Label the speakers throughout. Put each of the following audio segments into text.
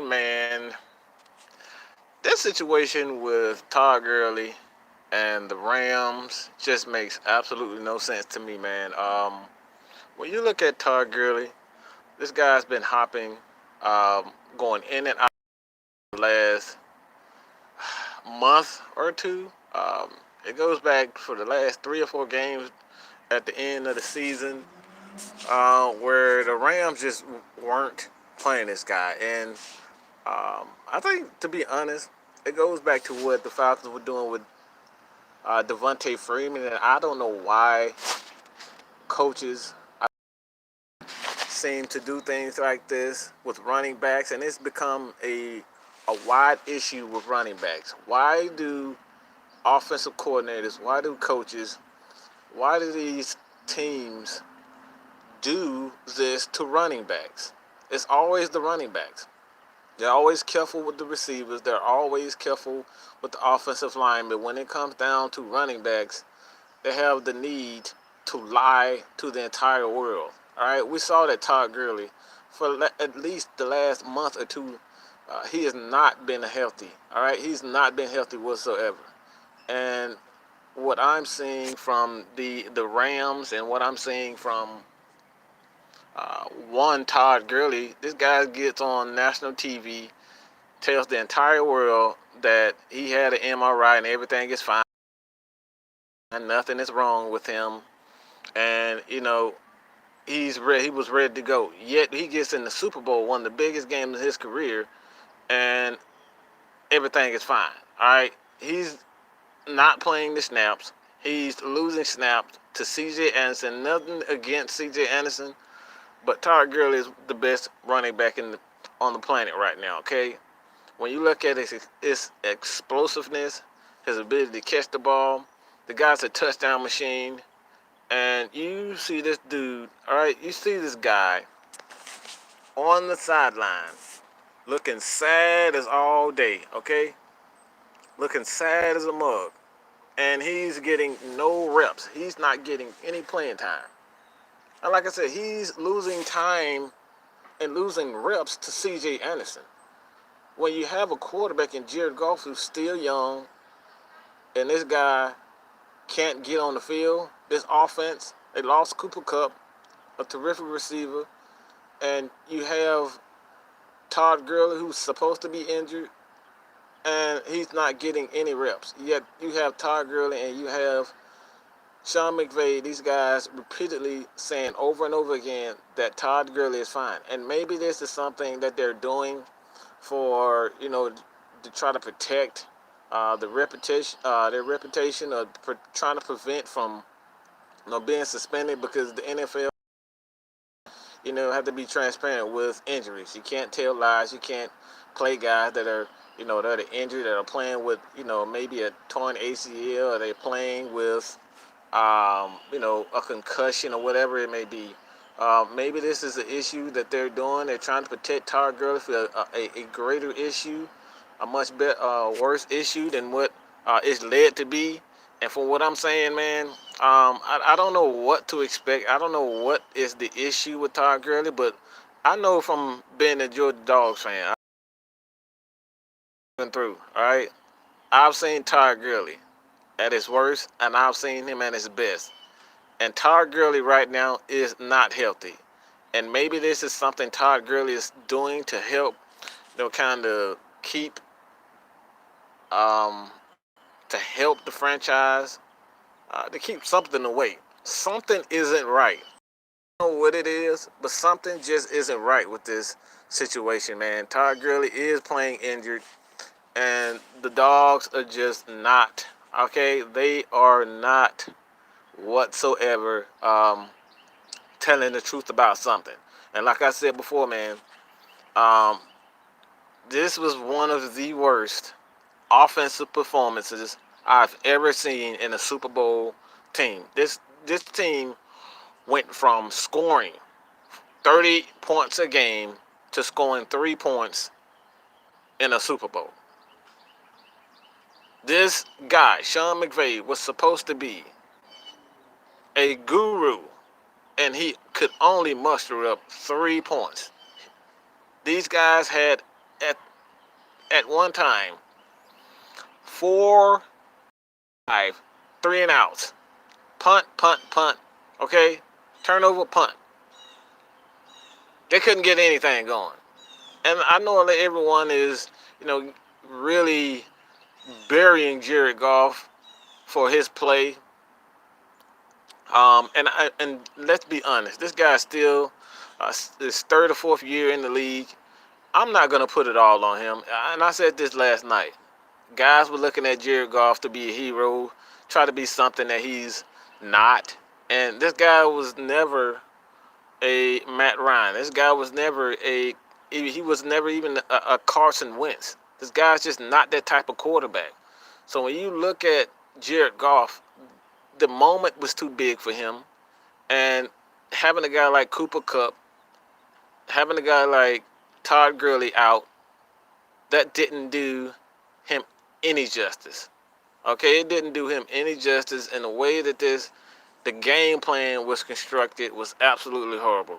Speaker 1: Man. This situation with Todd Gurley and the Rams just makes absolutely no sense to me, man. When you look at Todd Gurley, this guy's been hopping, going in and out the last month or two. It goes back for the last 3 or 4 games at the end of the season, where the Rams just weren't playing this guy. And I think, to be honest, it goes back to what the Falcons were doing with Devonta Freeman, and I don't know why coaches seem to do things like this with running backs, and it's become a wide issue with running backs. Why do offensive coordinators, why do coaches, why do these teams do this to running backs? It's always the running backs. They're always careful with the receivers. They're always careful with the offensive line. But when it comes down to running backs, they have the need to lie to the entire world. All right, we saw that Todd Gurley, for at least the last month or two, he has not been healthy. All right, he's not been healthy whatsoever. And what I'm seeing from the Rams and what I'm seeing from Todd Gurley, this guy gets on national TV, tells the entire world that he had an MRI and everything is fine and nothing is wrong with him, and he was ready to go. Yet he gets in the Super Bowl, one of the biggest games of his career, and everything is fine. All right, he's not playing the snaps. He's losing snaps to C.J. Anderson. Nothing against C.J. Anderson, but Todd Gurley is the best running back on the planet right now. Okay, when you look at his explosiveness, his ability to catch the ball, the guy's a touchdown machine. And you see this dude, all right, you see this guy on the sideline looking sad as all day, okay? Looking sad as a mug. And he's getting no reps. He's not getting any playing time. And like I said, he's losing time and losing reps to C.J. Anderson. When you have a quarterback in Jared Goff who's still young, and this guy can't get on the field, this offense, they lost Cooper Kupp, a terrific receiver, and you have Todd Gurley, who's supposed to be injured, and he's not getting any reps. Yet you have Todd Gurley and you have Sean McVay, these guys repeatedly saying over and over again that Todd Gurley is fine. And maybe this is something that they're doing for, to try to protect their reputation, or trying to prevent from being suspended, because the NFL, have to be transparent with injuries. You can't tell lies. You can't play guys that are, that are injured, that are playing with, maybe a torn ACL, or they're playing with, a concussion or whatever it may be. Maybe this is an issue that they're doing. They're trying to protect Todd Gurley for a greater issue, a much worse issue than what it's led to be. And from what I'm saying, man, I don't know what to expect. I don't know what is the issue with Todd Gurley, but I know from being a Georgia Dogs fan, I've been through, all right? I've seen Todd Gurley at his worst, and I've seen him at his best. And Todd Gurley right now is not healthy. And maybe this is something Todd Gurley is doing to help, kind of keep, to help the franchise, to keep something away. Something isn't right. I don't know what it is, but something just isn't right with this situation, man. Todd Gurley is playing injured, and the Dogs are just not, okay? They are not whatsoever telling the truth about something. And like I said before, man, this was one of the worst offensive performances I've ever seen in a Super Bowl team. This team went from scoring 30 points a game to scoring 3 points in a Super Bowl. This guy, Sean McVay, was supposed to be a guru and he could only muster up 3 points. These guys had at one time 4, 5, 3 and outs. Punt, punt, punt. Okay? Turnover, punt. They couldn't get anything going. And I know that everyone is, really burying Jared Goff for his play. And let's be honest, this guy still is third or fourth year in the league. I'm not gonna put it all on him. And I said this last night. Guys were looking at Jared Goff to be a hero, try to be something that he's not. And this guy was never a Matt Ryan. This guy was never he was never even a Carson Wentz. This guy's just not that type of quarterback. So when you look at Jared Goff, the moment was too big for him. And having a guy like Cooper Kupp, having a guy like Todd Gurley out, that didn't do him any justice. Okay, it didn't do him any justice, and the way that the game plan was constructed was absolutely horrible.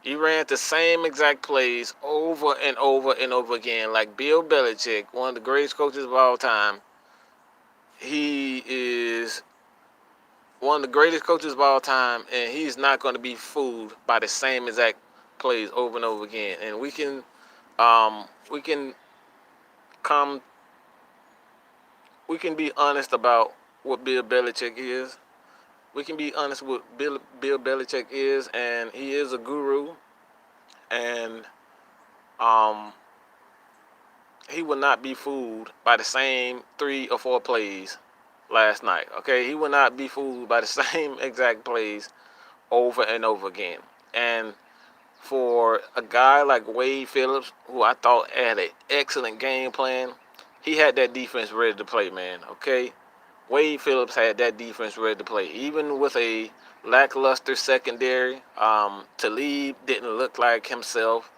Speaker 1: You ran the same exact plays over and over and over again, like Bill Belichick, one of the greatest coaches of all time. He is one of the greatest coaches of all time, and he's not going to be fooled by the same exact plays over and over again. And we can come, we can be honest about what Bill Belichick is. We can be honest with Bill Belichick is, and he is a guru, and he will not be fooled by the same 3 or 4 plays last night. Okay, he will not be fooled by the same exact plays over and over again. And for a guy like Wade Phillips, who I thought had an excellent game plan, he had that defense ready to play, man. Okay, Wade Phillips had that defense ready to play, even with a lackluster secondary. Talib didn't look like himself.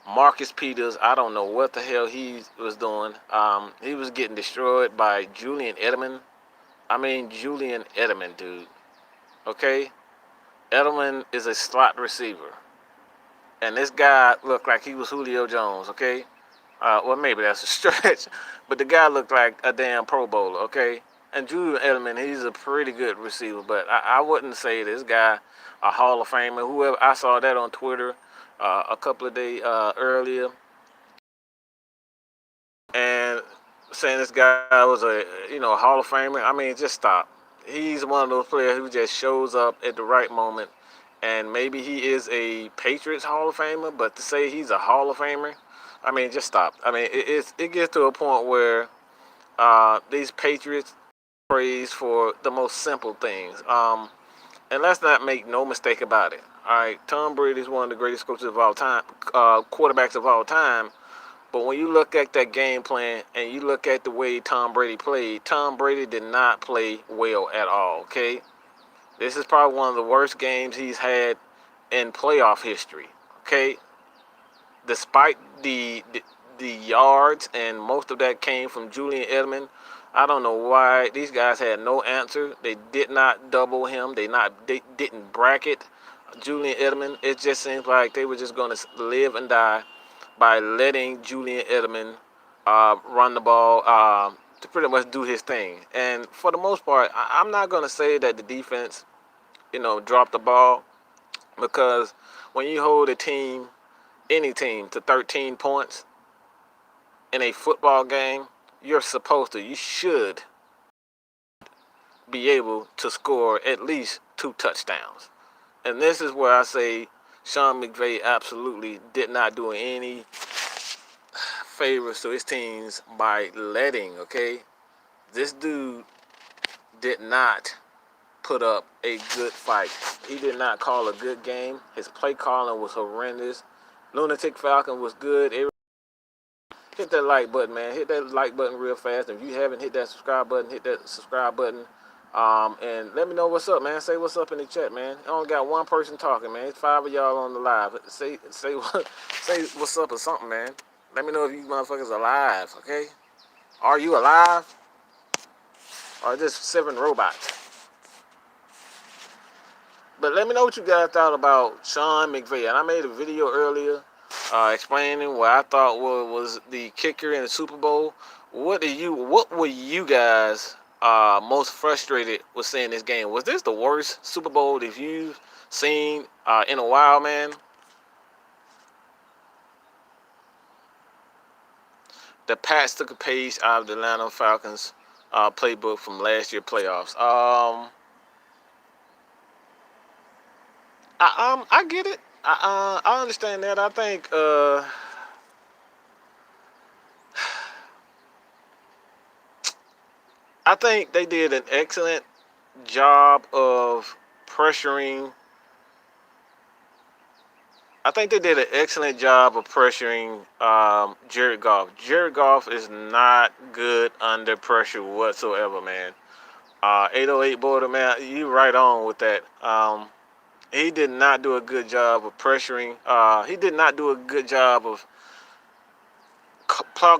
Speaker 1: Marcus Peters, I don't know what the hell he was doing. He was getting destroyed by Julian Edelman. Julian Edelman, dude. Okay? Edelman is a slot receiver. And this guy looked like he was Julio Jones, okay? Well, maybe that's a stretch. But the guy looked like a damn Pro Bowler, okay? And Julian Edelman, he's a pretty good receiver. But I wouldn't say this guy a Hall of Famer. Whoever, I saw that on Twitter a couple of days earlier. And saying this guy was a Hall of Famer. Just stop. He's one of those players who just shows up at the right moment, and maybe he is a Patriots Hall of Famer, but to say he's a Hall of Famer, just stop. It gets to a point where these Patriots praise for the most simple things. And let's not make no mistake about it. All right, Tom Brady is one of the greatest coaches of all time, quarterbacks of all time. But when you look at that game plan and you look at the way Tom Brady played, Tom Brady did not play well at all, okay? This is probably one of the worst games he's had in playoff history, okay? Despite the yards, and most of that came from Julian Edelman, I don't know why these guys had no answer. They did not double him. They didn't bracket Julian Edelman. It just seems like they were just going to live and die by letting Julian Edelman run the ball to pretty much do his thing. And for the most part, I'm not going to say that the defense, dropped the ball, because when you hold a team, any team, to 13 points in a football game, you should be able to score at least 2 touchdowns. And this is where I say Sean McVay absolutely did not do any favors to his teams by letting, okay? This dude did not put up a good fight. He did not call a good game. His play calling was horrendous. Lunatic Falcon was good. Hit that like button, man. Hit that like button real fast. If you haven't hit that subscribe button, hit that subscribe button. And let me know what's up, man. Say what's up in the chat, man. I only got one person talking, man. It's 5 of y'all on the live. Say what's up or something, man. Let me know if you motherfuckers are alive, okay? Are you alive? Or just 7 robots? But let me know what you guys thought about Sean McVay. And I made a video earlier explaining what I thought was the kicker in the Super Bowl. What were you guys most frustrated with seeing this game? Was this the worst Super Bowl that you've seen in a while, man? The Pats took a page out of the Atlanta Falcons playbook from last year's playoffs. I get it. I understand that. I think they did an excellent job of pressuring. I think they did an excellent job of pressuring Jared Goff. Jared Goff is not good under pressure whatsoever, man. 808 Border, man, you right on with that. He did not do a good job of pressuring. He did not do a good job of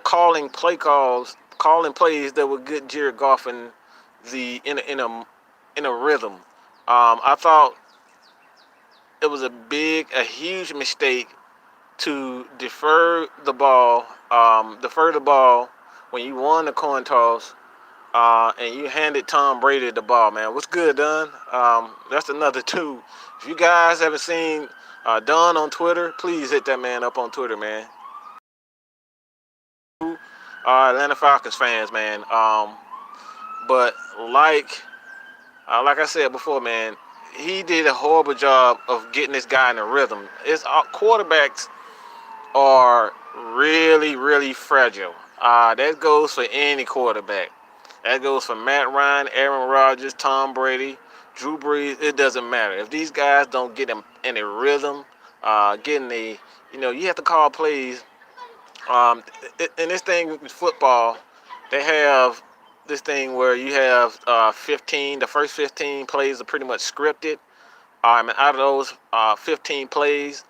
Speaker 1: calling plays that would get Jared Goff in a rhythm. I thought it was a huge mistake to defer the ball when you won the coin toss, and you handed Tom Brady the ball, man. What's good, Don? That's another two. If you guys haven't seen Don on Twitter, please hit that man up on Twitter, man. Atlanta Falcons fans, man. But like I said before, man, he did a horrible job of getting this guy in a rhythm. Quarterbacks are really, really fragile. That goes for any quarterback. That goes for Matt Ryan, Aaron Rodgers, Tom Brady, Drew Brees. It doesn't matter. If these guys don't get them in a rhythm, you have to call plays. In this thing with football, they have this thing where you have 15. The first 15 plays are pretty much scripted. And out of those 15 plays,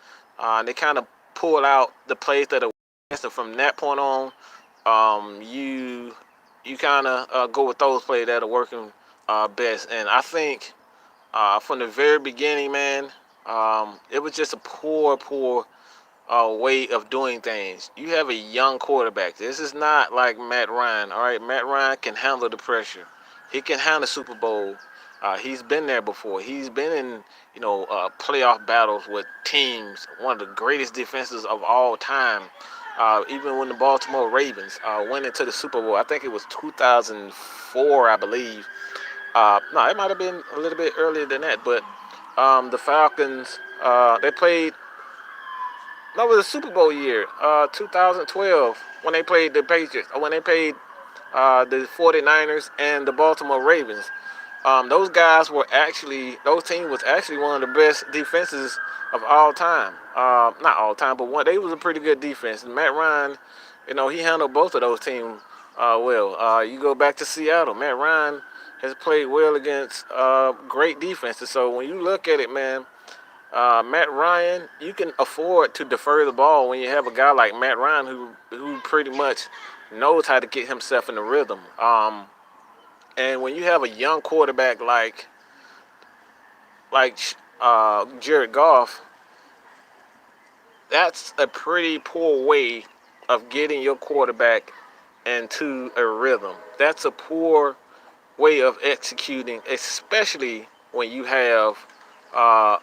Speaker 1: they kind of pull out the plays that are. So from that point on, you kind of go with those plays that are working best. And I think from the very beginning, man, it was just a poor way of doing things. You have a young quarterback. This is not like Matt Ryan. All right, Matt Ryan can handle the pressure. He can handle Super Bowl. He's been there before. He's been in playoff battles with teams, one of the greatest defenses of all time. Even when the Baltimore Ravens went into the Super Bowl, I think it was 2004, I believe. No, it might have been a little bit earlier than that, but the Falcons, they played. No, it was a Super Bowl year, 2012, when they played the Patriots, or when they played the 49ers and the Baltimore Ravens. Those teams was actually one of the best defenses of all time. Not all time, but they was a pretty good defense. And Matt Ryan, he handled both of those teams well. You go back to Seattle, Matt Ryan has played well against great defenses. So when you look at it, man, Matt Ryan, you can afford to defer the ball when you have a guy like Matt Ryan who pretty much knows how to get himself in the rhythm. And when you have a young quarterback like Jared Goff, that's a pretty poor way of getting your quarterback into a rhythm. That's a poor way of executing, especially when you have a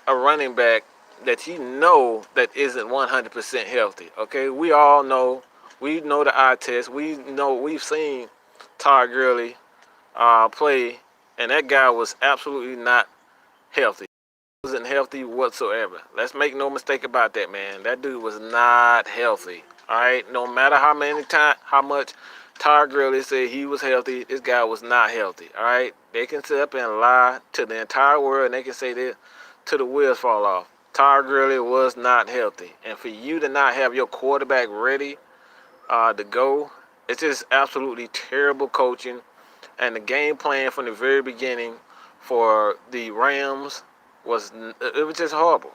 Speaker 1: running back that that isn't 100% healthy. Okay, we all know. We know the eye test. We've seen Todd Gurley play, and that guy was absolutely not healthy. He wasn't healthy whatsoever. Let's make no mistake about that, man. That dude was not healthy. All right, no matter how much Todd Gurley said he was healthy, this guy was not healthy. All right, they can sit up and lie to the entire world, and they can say that till the wheels fall off. Todd Gurley was not healthy, and for you to not have your quarterback ready to go, it's just absolutely terrible coaching. And the game plan from the very beginning for the Rams was just horrible.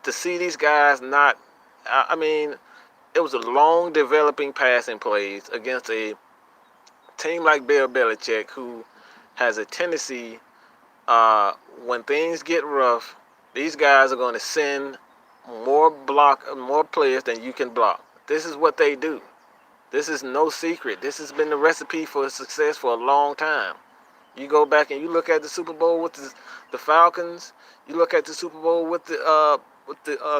Speaker 1: To see these guys not, I mean, it was a long developing passing plays against a team like Bill Belichick, who has a tendency when things get rough, these guys are going to send more players than you can block. This is what they do. This is no secret. This has been the recipe for success for a long time. You go back and you look at the Super Bowl with the Falcons. You look at the Super Bowl with the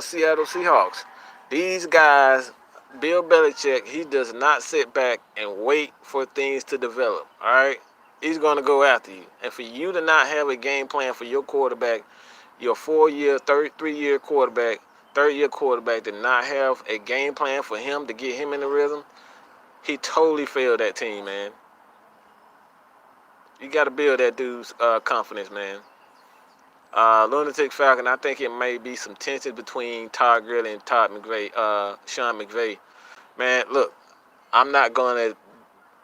Speaker 1: Seattle Seahawks. These guys, Bill Belichick, he does not sit back and wait for things to develop. All right, he's going to go after you. And for you to not have a game plan for your quarterback, your 3-year quarterback, third-year quarterback, did not have a game plan for him to get him in the rhythm, he totally failed that team, man. You got to build that dude's confidence, man. Lunatic Falcon, I think it may be some tension between Todd Gurley and Sean McVay. Man, look, I'm not going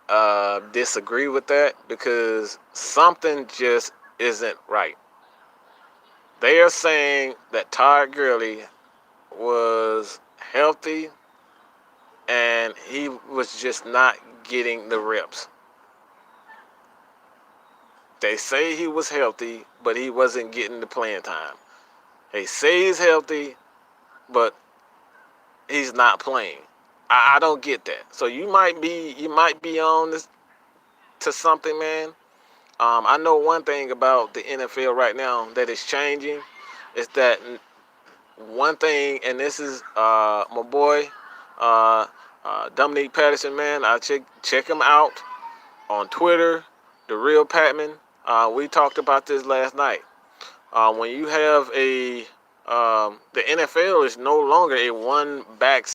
Speaker 1: to disagree with that because something just isn't right. They are saying that Todd Gurley was healthy and he was just not getting the reps. They say he was healthy, but he wasn't getting the playing time. They say he's healthy, but he's not playing. I don't get that. So you might be on this to something, man. I know one thing about the NFL right now that is changing is that one thing, and this is my boy Dominique Patterson, man. I check him out on Twitter, the real Patman. We talked about this last night. When you have the NFL is no longer a one back.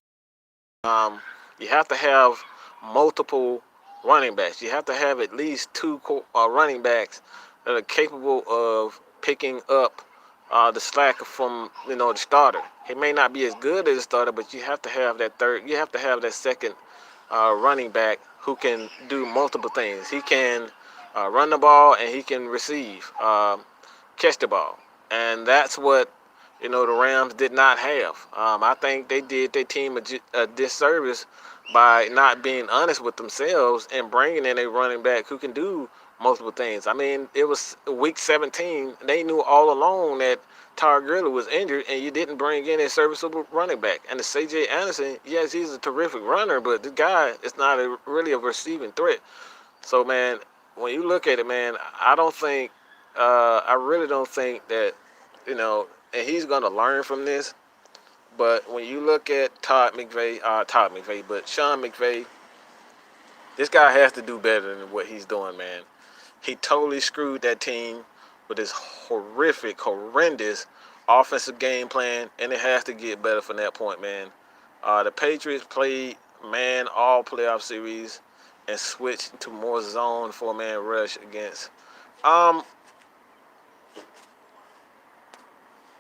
Speaker 1: You have to have multiple running backs. You have to have at least two running backs that are capable of picking up the slack from the starter. He may not be as good as the starter, but you have to have that third. You have to have that second running back who can do multiple things. He can run the ball and he can receive, catch the ball, and that's what the Rams did not have. I think they did their team a disservice by not being honest with themselves and bringing in a running back who can do multiple things. I mean, it was week 17. They knew all along that Todd Gurley was injured, and you didn't bring in a serviceable running back. And the C.J. Anderson, yes, he's a terrific runner, but the guy is not really a receiving threat. So, man, when you look at it, man, I really don't think that, and he's going to learn from this. But when you look at but Sean McVay, this guy has to do better than what he's doing, man. He totally screwed that team with his horrendous offensive game plan, and it has to get better from that point, man. The Patriots played man all playoff series and switched to more zone 4-man rush against.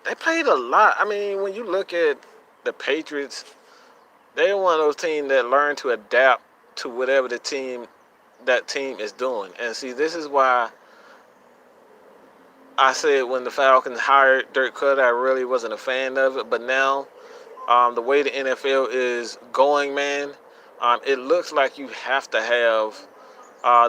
Speaker 1: They played a lot. I mean, when you look at the Patriots, they're one of those teams that learn to adapt to whatever that team is doing. And see, this is why I said when the Falcons hired Dirk Cutter, I really wasn't a fan of it. But now, the way the NFL is going, man, it looks like you have to have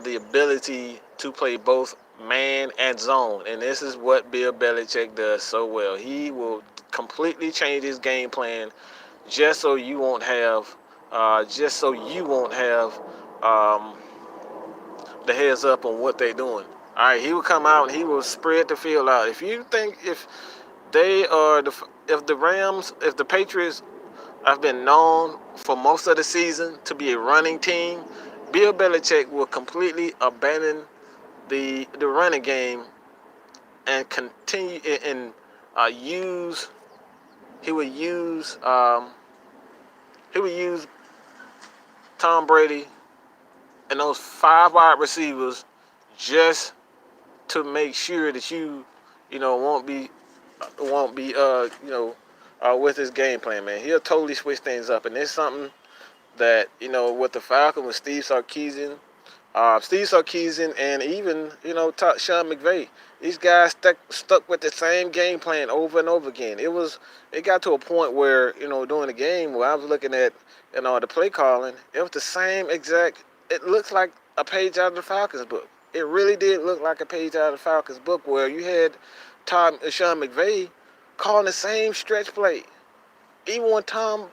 Speaker 1: the ability to play both man and zone, and this is what Bill Belichick does so well. He will completely change his game plan just so you won't have the heads up on what they're doing. All right, he will come out and he will spread the field out. If you think if the Patriots have been known for most of the season to be a running team, Bill Belichick will completely abandon the running game and continue and use Tom Brady and those 5 wide receivers just to make sure that you won't be with his game plan, man. He'll totally switch things up, and it's something that with the Falcons with Steve Sarkisian, and even Sean McVay. These guys stuck with the same game plan over and over again. It got to a point where during the game where I was looking at the play calling, it was the same exact. It looks like a page out of the Falcons book. It really did look like a page out of the Falcons book where you had Sean McVay calling the same stretch play. Even when Todd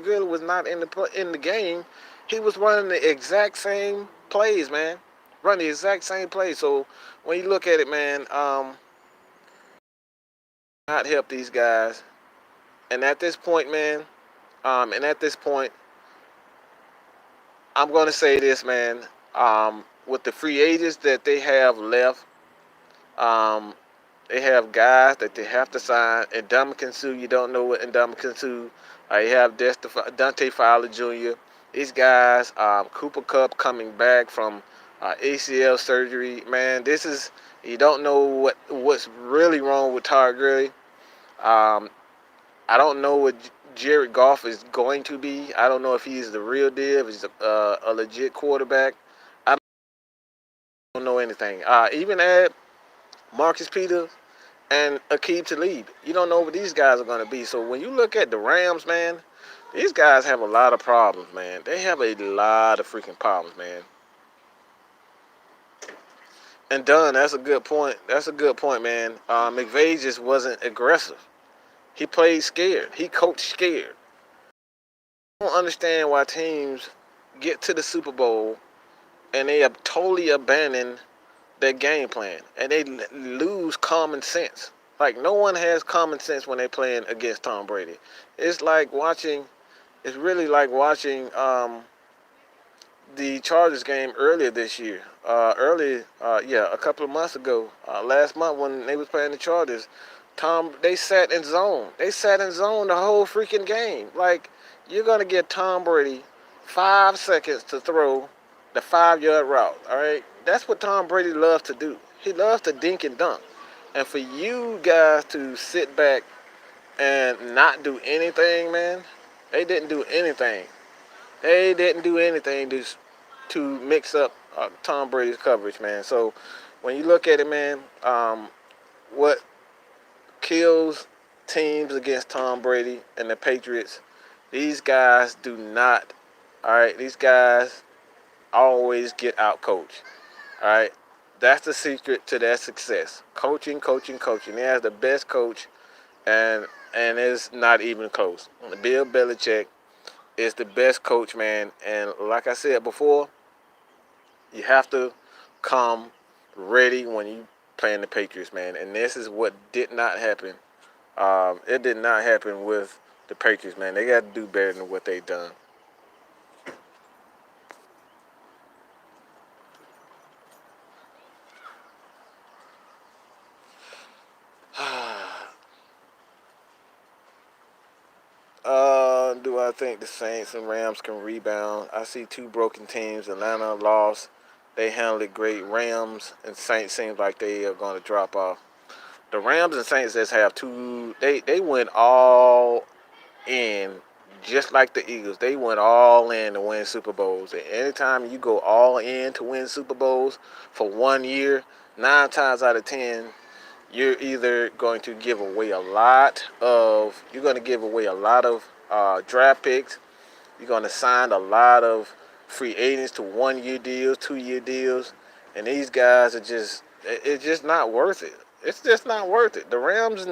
Speaker 1: Gurley was not in the game, he was running the exact same plays, man. Running the exact same plays. So when you look at it, man, not help these guys. And at this point, man, I'm going to say this, man. With the free agents that they have left, um, they have guys that they have to sign. And Ndamukong Suh, you don't know what Ndamukong Suh. You have Dante Fowler Jr. These guys, Cooper Kupp coming back from ACL surgery. Man, you don't know what's really wrong with Todd Gurley. I don't know what Jared Goff is going to be. I don't know if he's the real deal, if he's a legit quarterback. I don't know anything. Even at Marcus Peters and Aqib Talib, you don't know what these guys are going to be. So when you look at the Rams, man, these guys have a lot of problems, man. They have a lot of freaking problems, man. And Dunn, that's a good point. That's a good point, man. McVay just wasn't aggressive. He played scared. He coached scared. I don't understand why teams get to the Super Bowl and they have totally abandoned their game plan and they lose common sense. Like, no one has common sense when they're playing against Tom Brady. It's really like watching the Chargers game earlier this year. A couple of months ago. Last month when they was playing the Chargers, they sat in zone. They sat in zone the whole freaking game. Like, you're going to get Tom Brady 5 seconds to throw the 5-yard route, all right? That's what Tom Brady loves to do. He loves to dink and dunk. And for you guys to sit back and not do anything, man, they didn't do anything. They didn't do anything to mix up Tom Brady's coverage, man. So when you look at it, man, what kills teams against Tom Brady and the Patriots, these guys do not, all right, these guys always get out coached, all right? That's the secret to their success. Coaching, coaching, coaching. They have the best coach, and it's not even close. Bill Belichick is the best coach, man. And like I said before, you have to come ready when you playing the Patriots, man. And this is what did not happen. It did not happen with the Patriots, man. They got to do better than what they done. Do I think the Saints and Rams can rebound? I see two broken teams. Atlanta lost. They handled it great. Rams and Saints seems like they are going to drop off. The Rams and Saints just have they went all in, just like the Eagles. They went all in to win Super Bowls. And anytime you go all in to win Super Bowls for 1 year, 9 times out of 10, you're either going to give away a lot of draft picks. You're going to sign a lot of free agents to 1-year deals, 2-year deals, and these guys it's just not worth it. It's just not worth it. The Rams,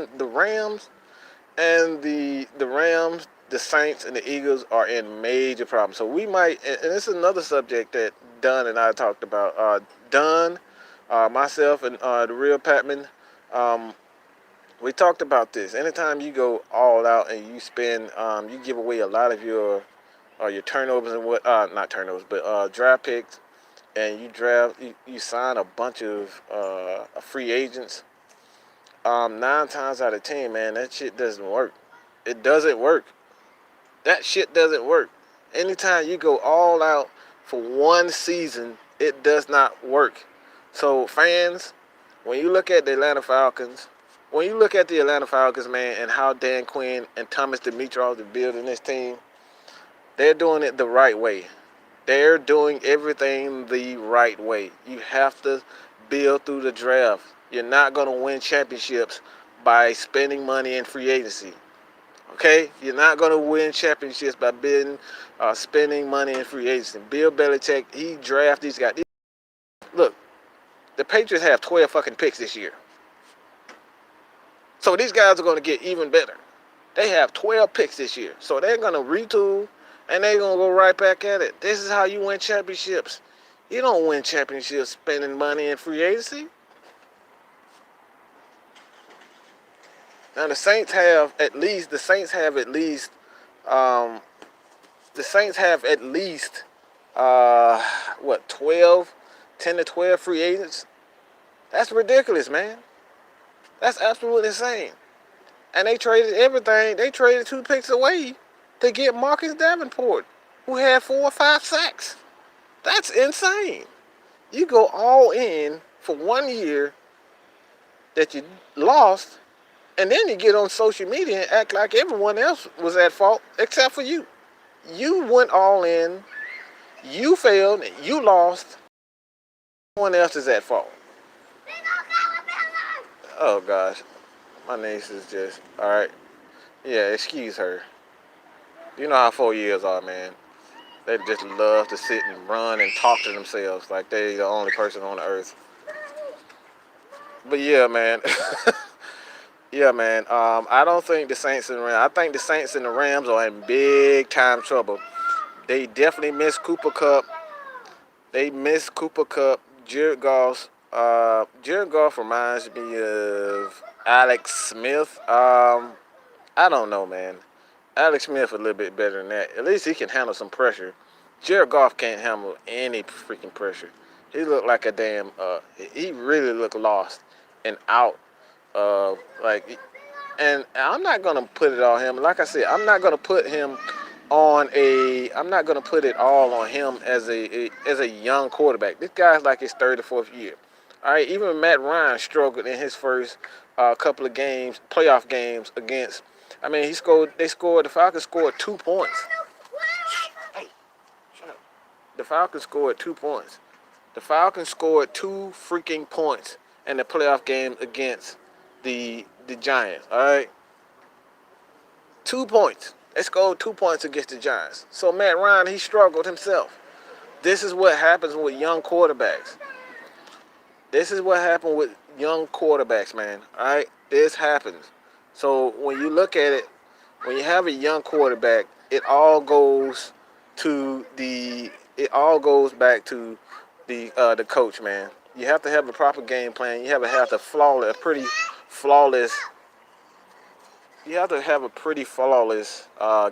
Speaker 1: the Saints, and the Eagles are in major problems. So we might, and this is another subject that Dunn and I talked about. Dunn, myself, and the real Patman, we talked about this. Anytime you go all out and you spend, you give away a lot of your turnovers and not turnovers, but draft picks, and you sign a bunch of free agents. 9 times out of 10, man, that shit doesn't work. It doesn't work. That shit doesn't work. Anytime you go all out for 1 season, it does not work. So fans, when you look at the Atlanta Falcons, man, and how Dan Quinn and Thomas Dimitroff are building this team, they're doing it the right way. They're doing everything the right way. You have to build through the draft. You're not going to win championships by spending money in free agency. Okay? You're not going to win championships by spending money in free agency. Bill Belichick, he drafts these guys. Look, The Patriots have 12 fucking picks this year. So these guys are going to get even better. They have 12 picks this year. So they're going to retool, and they're going to go right back at it. This is how you win championships. You don't win championships spending money in free agency. Now the Saints have at least, um, 12, 10 to 12 free agents. That's ridiculous, man. That's absolutely insane. And they traded everything. They traded 2 picks away to get Marcus Davenport, who had 4 or 5 sacks. That's insane. You go all in for 1 year that you lost, and then you get on social media and act like everyone else was at fault except for you. You went all in, you failed, you lost, everyone else is at fault. Oh gosh, my niece is just, alright. Yeah, excuse her. You know how 4 years are, man. They just love to sit and run and talk to themselves like they're the only person on the earth. But yeah, man. Yeah, man. I don't think the Saints and Rams. I think the Saints and the Rams are in big time trouble. They definitely miss Cooper Kupp. They miss Cooper Kupp. Jared Goff. Jared Goff reminds me of Alex Smith. I don't know, man. Alex Smith a little bit better than that. At least he can handle some pressure. Jared Goff can't handle any freaking pressure. He looked like a damn. He really looked lost and out. And I'm not gonna put it on him. Like I said, I'm not gonna put him on a. I'm not gonna put it all on him as a young quarterback. This guy's like his third or fourth year. All right, even Matt Ryan struggled in his first couple of games, playoff games against. I mean, the Falcons scored 2 points. Hey, shut up. The Falcons scored 2 points. The Falcons scored 2 freaking points in the playoff game against the Giants. All right, 2 points. They scored 2 points against the Giants. So Matt Ryan, he struggled himself. This is what happens with young quarterbacks. This is what happened with young quarterbacks, man. All right, this happens. So when you look at it, when you have a young quarterback, it all goes back to the coach, man. You have to have a proper game plan. You have to have a pretty flawless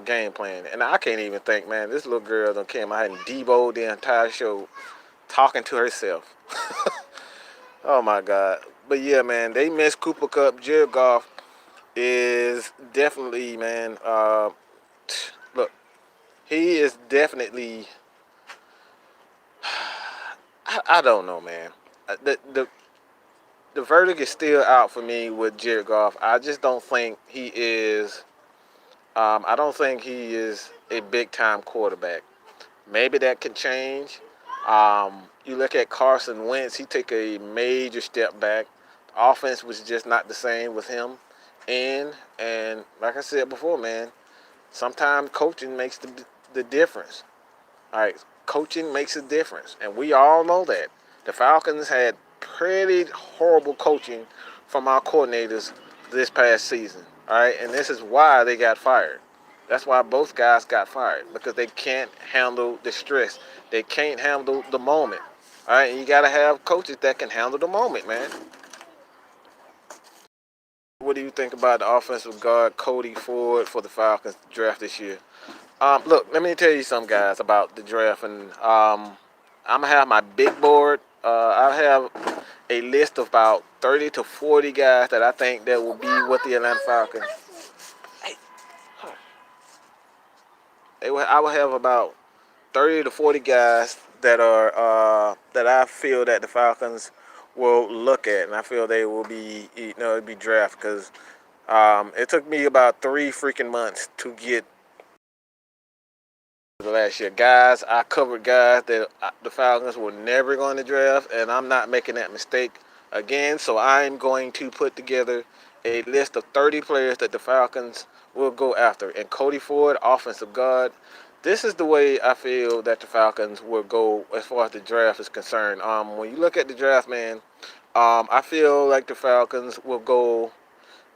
Speaker 1: game plan. And I can't even think, man. This little girl done came out and deboed the entire show, talking to herself. Oh my God. But yeah, man, they miss Cooper Kupp. Jared Goff is definitely, man. Look, he is definitely. I don't know, man. The verdict is still out for me with Jared Goff. I just don't think he is. I don't think he is a big time quarterback. Maybe that can change. You look at Carson Wentz, he took a major step back. The offense was just not the same with him. And like I said before, man, sometimes coaching makes the difference. All right, coaching makes a difference, and we all know that. The Falcons had pretty horrible coaching from our coordinators this past season. All right, and this is why they got fired. That's why both guys got fired, because they can't handle the stress. They can't handle the moment. All right, and you got to have coaches that can handle the moment, man. What do you think about the offensive guard Cody Ford for the Falcons draft this year? Look, let me tell you something, guys, about the draft. And I'm going to have my big board. I have a list of about 30 to 40 guys that I think that will be with the Atlanta Falcons. Hey, I will have about 30 to 40 guys that I feel that the Falcons will look at, and I feel they will be, be drafted, because it took me about 3 freaking months to get the last year. Guys, I covered guys that the Falcons were never going to draft, and I'm not making that mistake again. So I'm going to put together a list of 30 players that the Falcons will go after. And Cody Ford, offensive guard, This is the way I feel that the Falcons will go as far as the draft is concerned. When you look at the draft, man, I feel like the Falcons will go,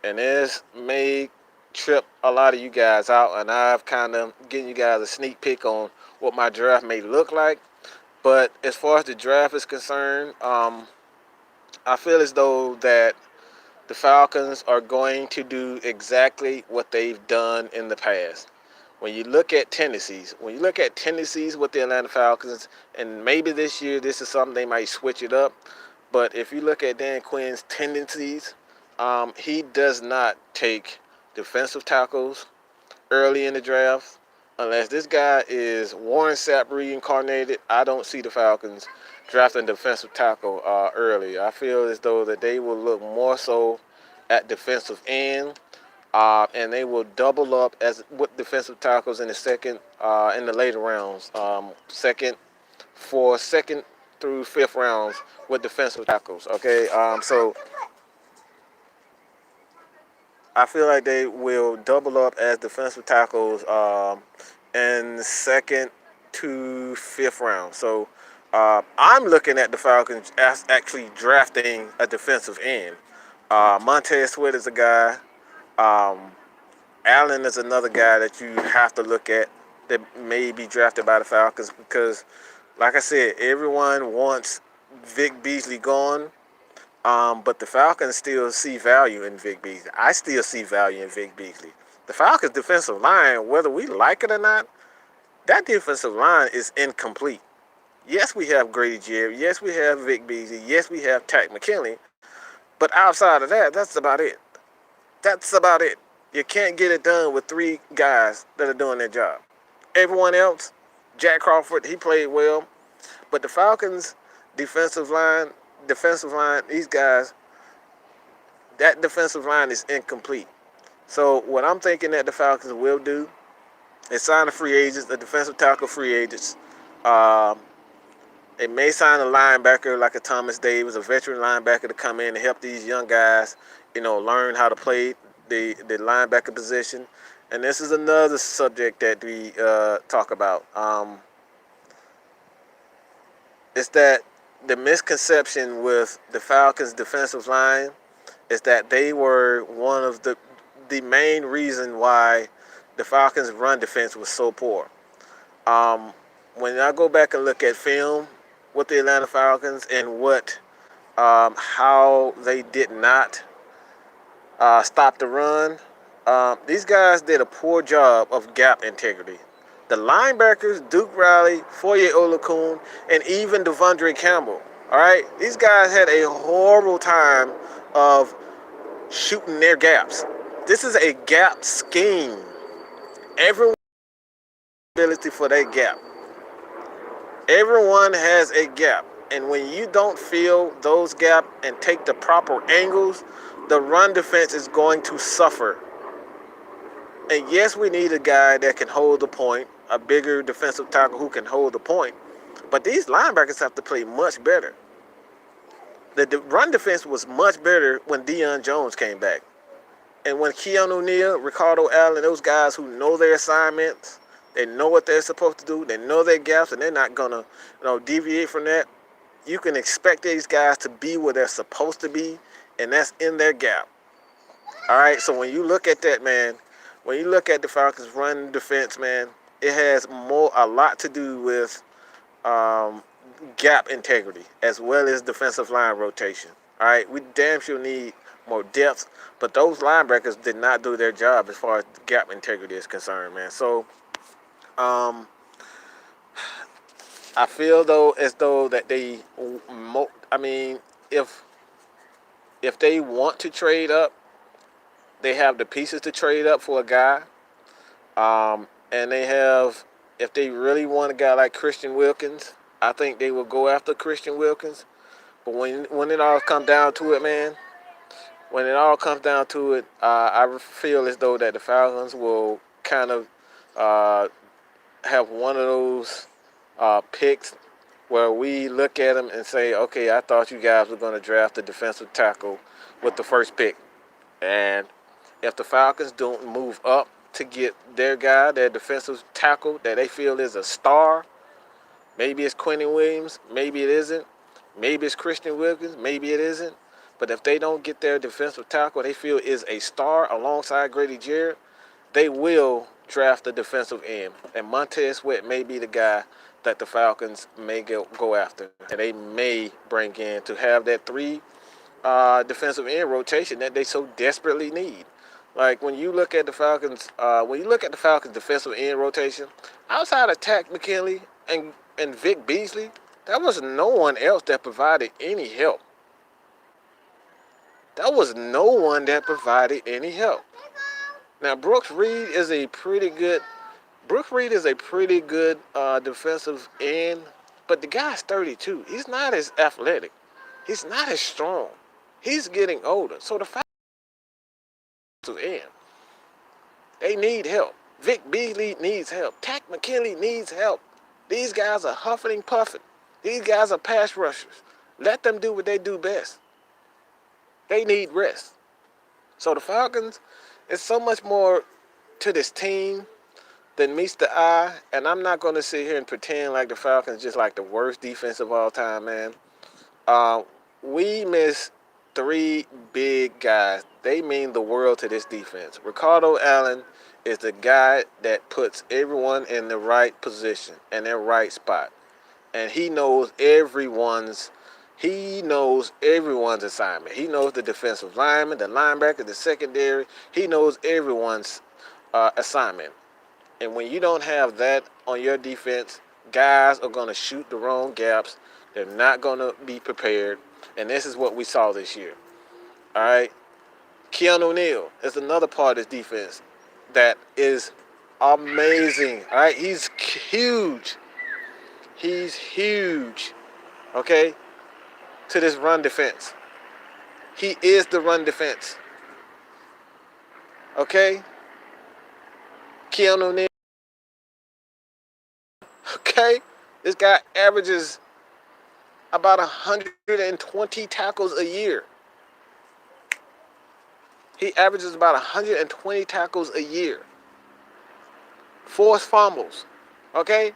Speaker 1: and this may trip a lot of you guys out, and I've kind of given you guys a sneak peek on what my draft may look like. But as far as the draft is concerned, I feel as though that the Falcons are going to do exactly what they've done in the past. When you look at tendencies with the Atlanta Falcons, and maybe this year this is something they might switch it up. But if you look at Dan Quinn's tendencies, he does not take defensive tackles early in the draft. Unless this guy is Warren Sapp reincarnated, I don't see the Falcons drafting defensive tackle early. I feel as though that they will look more so at defensive end, and they will double up as with defensive tackles in the second, in the later rounds, second through fifth rounds with defensive tackles. Okay, so I feel like they will double up as defensive tackles in second to fifth round. So I'm looking at the Falcons as actually drafting a defensive end. Montez Sweat is a guy. Allen is another guy that you have to look at that may be drafted by the Falcons because, like I said, everyone wants Vic Beasley gone. But the Falcons still see value in Vic Beasley. I still see value in Vic Beasley. The Falcons' defensive line, whether we like it or not, that defensive line is incomplete. Yes, we have Grady Jarrett. Yes, we have Vic Beasley. Yes, we have Takk McKinley. But outside of that, that's about it. That's about it. You can't get it done with three guys that are doing their job. Everyone else, Jack Crawford, he played well. But the Falcons' defensive line, these guys, that defensive line is incomplete. So what I'm thinking that the Falcons will do is sign the free agents, the defensive tackle free agents. They may sign a linebacker like a Thomas Davis, a veteran linebacker to come in and help these young guys, learn how to play the linebacker position. And this is another subject that we talk about. It's that the misconception with the Falcons' defensive line is that they were one of the main reason why the Falcons' run defense was so poor. When I go back and look at film with the Atlanta Falcons and how they did not stop the run, these guys did a poor job of gap integrity. The linebackers, Duke Riley, Foye Oluokun, and even Devondre Campbell, all right? These guys had a horrible time of shooting their gaps. This is a gap scheme. Everyone has ability for that gap. Everyone has a gap. And when you don't fill those gaps and take the proper angles, the run defense is going to suffer. And yes, we need a guy that can hold the point, a bigger defensive tackle who can hold the point. But these linebackers have to play much better. The run defense was much better when Deion Jones came back. And when Keanu O'Neal, Ricardo Allen, those guys who know their assignments, they know what they're supposed to do, they know their gaps, and they're not going to deviate from that. You can expect these guys to be where they're supposed to be, and that's in their gap. All right, so when you look at that, man, when you look at the Falcons' run defense, man, it has a lot to do with gap integrity as well as defensive line rotation. All right, we damn sure need more depth, but those linebackers did not do their job as far as gap integrity is concerned, man. So, I feel as though that they, if they want to trade up, they have the pieces to trade up for a guy. And if they really want a guy like Christian Wilkins, I think they will go after Christian Wilkins. But when it all comes down to it, man, I feel as though that the Falcons will kind of have one of those picks where we look at them and say, okay, I thought you guys were going to draft a defensive tackle with the first pick. And if the Falcons don't move up to get their guy, their defensive tackle that they feel is a star. Maybe it's Quentin Williams, maybe it isn't. Maybe it's Christian Wilkins, maybe it isn't. But if they don't get their defensive tackle they feel is a star alongside Grady Jarrett, they will draft a defensive end. And Montez Sweat may be the guy that the Falcons may go after. And they may bring in to have that three defensive end rotation that they so desperately need. Like when you look at the Falcons, defensive end rotation, outside of Takk McKinley and Vic Beasley, there was no one else that provided any help. Now Brooks Reed is a pretty good defensive end, but the guy's 32. He's not as athletic. He's not as strong. He's getting older. So the Falcons end, they need help. Vic Beasley needs help. Takk McKinley needs help. These guys are huffing and puffing. These guys are pass rushers. Let them do what they do best. They need rest. So the Falcons, it's so much more to this team than meets the eye. And I'm not going to sit here and pretend like the Falcons just like the worst defense of all time, man. We miss three big guys. They mean the world to this defense. Ricardo Allen is the guy that puts everyone in the right position and their right spot. And he knows everyone's assignment. He knows the defensive lineman, the linebacker, the secondary. He knows everyone's assignment. And when you don't have that on your defense, guys are going to shoot the wrong gaps. They're not going to be prepared. And this is what we saw this year. All right? Keanu Neal is another part of this defense that is amazing. All right? He's huge. Okay? To this run defense. He is the run defense. Okay? Keanu Neal. Okay? This guy averages about 120 tackles a year. He averages about 120 tackles a year. Forced fumbles. Okay?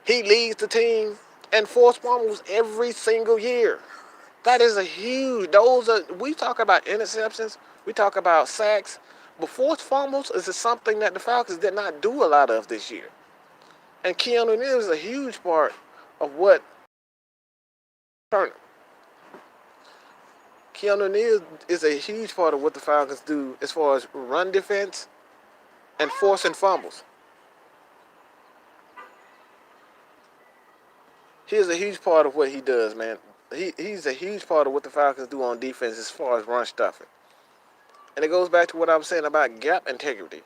Speaker 1: He leads the team in forced fumbles every single year. That is a huge. We talk about interceptions. We talk about sacks. But forced fumbles is something that the Falcons did not do a lot of this year. And Keanu Neal is a huge part of what Turner. Keanu Neal is a huge part of what the Falcons do as far as run defense and forcing fumbles. He is a huge part of what he does, man. He's a huge part of what the Falcons do on defense as far as run stuffing. And it goes back to what I was saying about gap integrity.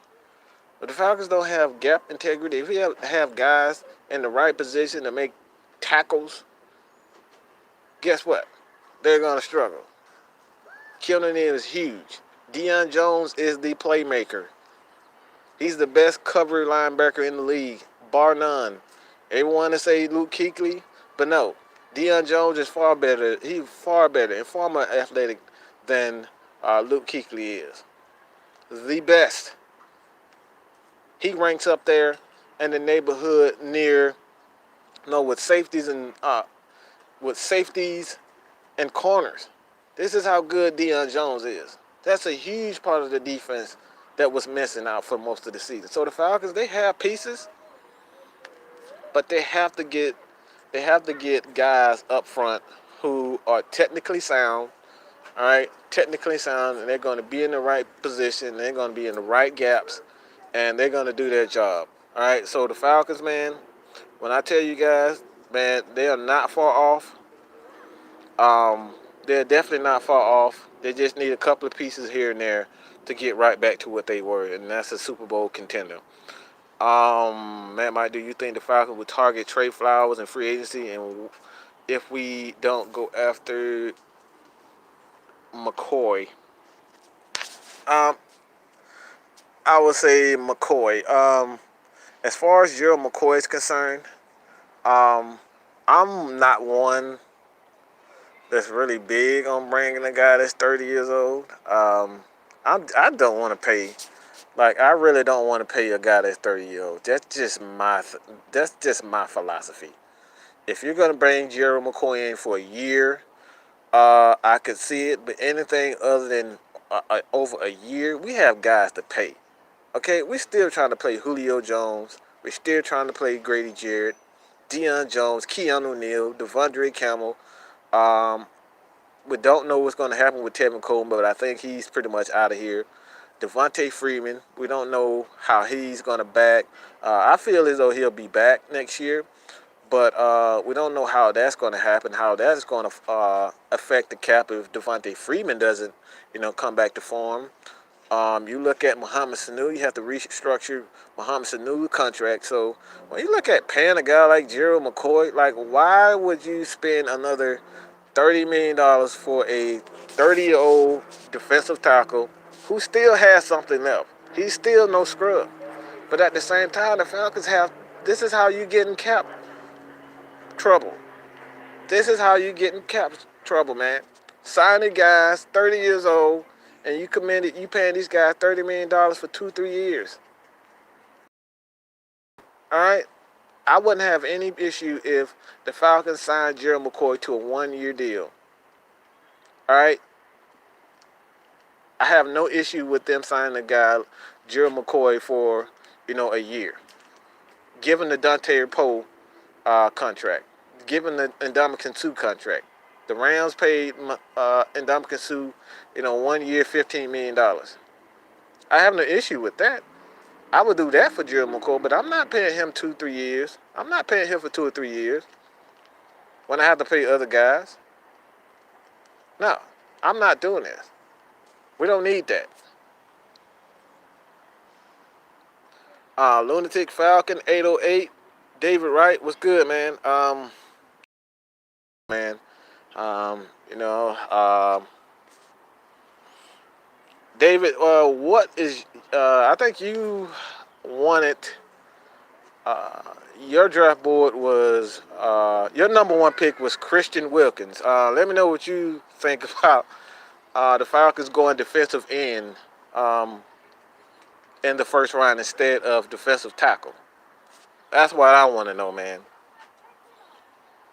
Speaker 1: If the Falcons don't have gap integrity, if you have guys in the right position to make tackles, guess what? They're going to struggle. Keanu Neal is huge. Deion Jones is the playmaker. He's the best cover linebacker in the league, bar none. Everyone to say Luke Kuechly, but no. Deion Jones is far better. He's far better and far more athletic than Luke Kuechly is. The best. He ranks up there in the neighborhood with safeties and corners. This is how good Deion Jones is. That's a huge part of the defense that was missing out for most of the season. So the Falcons, they have pieces, but they have to get guys up front who are technically sound. All right, technically sound, and they're going to be in the right position. They're going to be in the right gaps, and they're going to do their job. All right, so the Falcons, man, when I tell you guys, man, they are not far off. They're definitely not far off. They just need a couple of pieces here and there to get right back to what they were, and that's a Super Bowl contender. Matt Mike, do you think the Falcons would target Trey Flowers in free agency, and if we don't go after McCoy? I would say McCoy. As far as Gerald McCoy is concerned, I'm not one that's really big on bringing a guy that's 30 years old. I don't want to pay Like, I really don't want to pay a guy that's 30 years old. That's just my philosophy. If you're gonna bring Gerald McCoy in for a year, I could see it. But anything other than over a year, we have guys to pay. Okay, we're still trying to play Julio Jones. We're still trying to play Grady Jarrett, Deion Jones, Keanu Neal, Devondre Campbell. Um, we don't know what's going to happen with Tevin Coleman, but I think he's pretty much out of here. Devonta Freeman, we don't know how he's going to back. I feel as though he'll be back next year, but we don't know how that's going to happen, how that's going to affect the cap if Devonta Freeman doesn't, come back to form. You look at Mohamed Sanu, you have to restructure Mohamed Sanu's contract. So when you look at paying a guy like Gerald McCoy, like, why would you spend another $30 million for a 30-year-old defensive tackle who still has something left? He's still no scrub. But at the same time, the Falcons have, this is how you get in cap trouble. This is how you get in cap trouble, man. Signing guys 30 years old, and you paying these guys $30 million for 2-3 years. All right, I wouldn't have any issue if the Falcons signed Gerald McCoy to a 1-year deal. All right, I have no issue with them signing a guy, Gerald McCoy, for a year. Given the Dante Poe contract, given the Ndamukong Suh contract, the Rams paid Ndamukong Suh, 1 year, $15 million. I have no issue with that. I would do that for Gerald McCoy, but I'm not paying him 2-3 years. I'm not paying him for 2 or 3 years when I have to pay other guys. No, I'm not doing this. We don't need that. Lunatic Falcon 808, David Wright, what's good, man? Man, um, you know, um, David, what is? I think you wanted. Uh, your draft board was your number one pick was Christian Wilkins. Let me know what you think about the Falcons going defensive end um, in the first round instead of defensive tackle. That's what I want to know, man.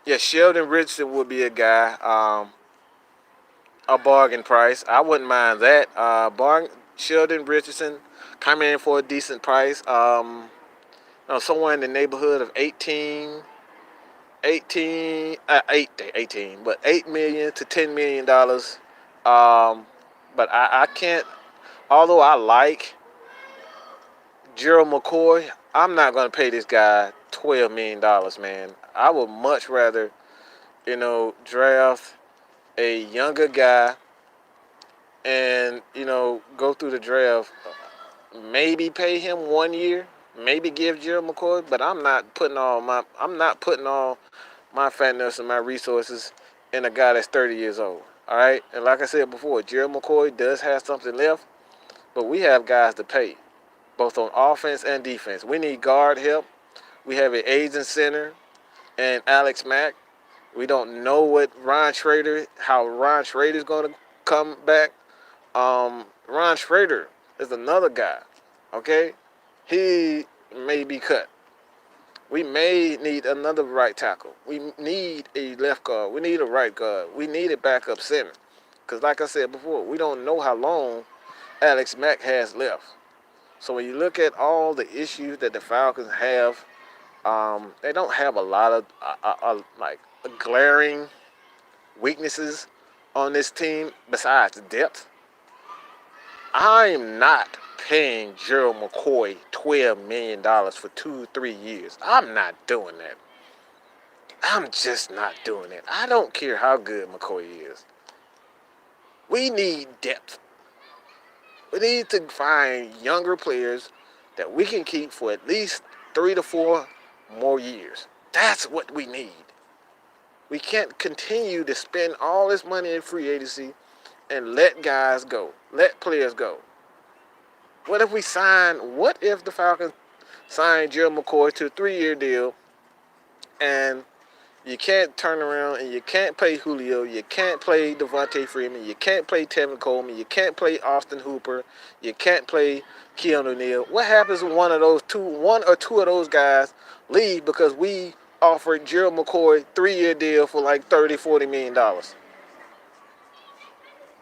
Speaker 1: Yeah, Sheldon Richardson would be a guy, a bargain price. I wouldn't mind that. Sheldon Richardson coming in for a decent price. Somewhere in the neighborhood of 18, but $8 million to $10 million. But I can't. Although I like Gerald McCoy, I'm not going to pay this guy $12 million, man. I would much rather, draft a younger guy and go through the draft. Maybe pay him 1 year. Maybe give Gerald McCoy, but I'm not putting all my fatness and my resources in a guy that's 30 years old. All right, and like I said before, Gerald McCoy does have something left, but we have guys to pay, both on offense and defense. We need guard help. We have an aging center and Alex Mack. We don't know how Ron Schrader's going to come back. Ron Schrader is another guy. Okay, he may be cut. We may need another right tackle. We need a left guard. We need a right guard. We need a backup center. Because like I said before, we don't know how long Alex Mack has left. So when you look at all the issues that the Falcons have, they don't have a lot of like glaring weaknesses on this team besides depth. I'm not paying Gerald McCoy $12 million for 2 or 3 years. I'm not doing that. I'm just not doing it. I don't care how good McCoy is. We need depth. We need to find younger players that we can keep for at least 3 to 4 more years. That's what we need. We can't continue to spend all this money in free agency and let guys go, let players go. What if the Falcons sign Gerald McCoy to a 3-year deal and, You can't turn around and you can't play Julio. You can't play Devonta Freeman. You can't play Tevin Coleman. You can't play Austin Hooper. You can't play Keanu Neal. What happens when one or two of those guys leave because we offered Gerald McCoy 3-year deal for like $30, $40 million?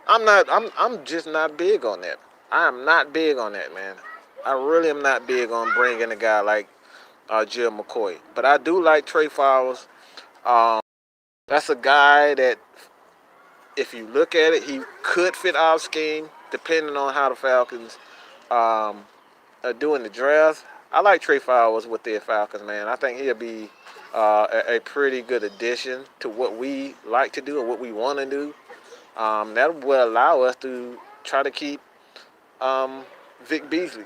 Speaker 1: I'm just not big on that. I am not big on that, man. I really am not big on bringing a guy like Gerald McCoy. But I do like Trey Flowers. That's a guy that, if you look at it, he could fit our scheme depending on how the Falcons are doing the draft. I like Trey Flowers with the Falcons, man. I think he'll be a pretty good addition to what we like to do and what we want to do. That will allow us to try to keep Vic Beasley.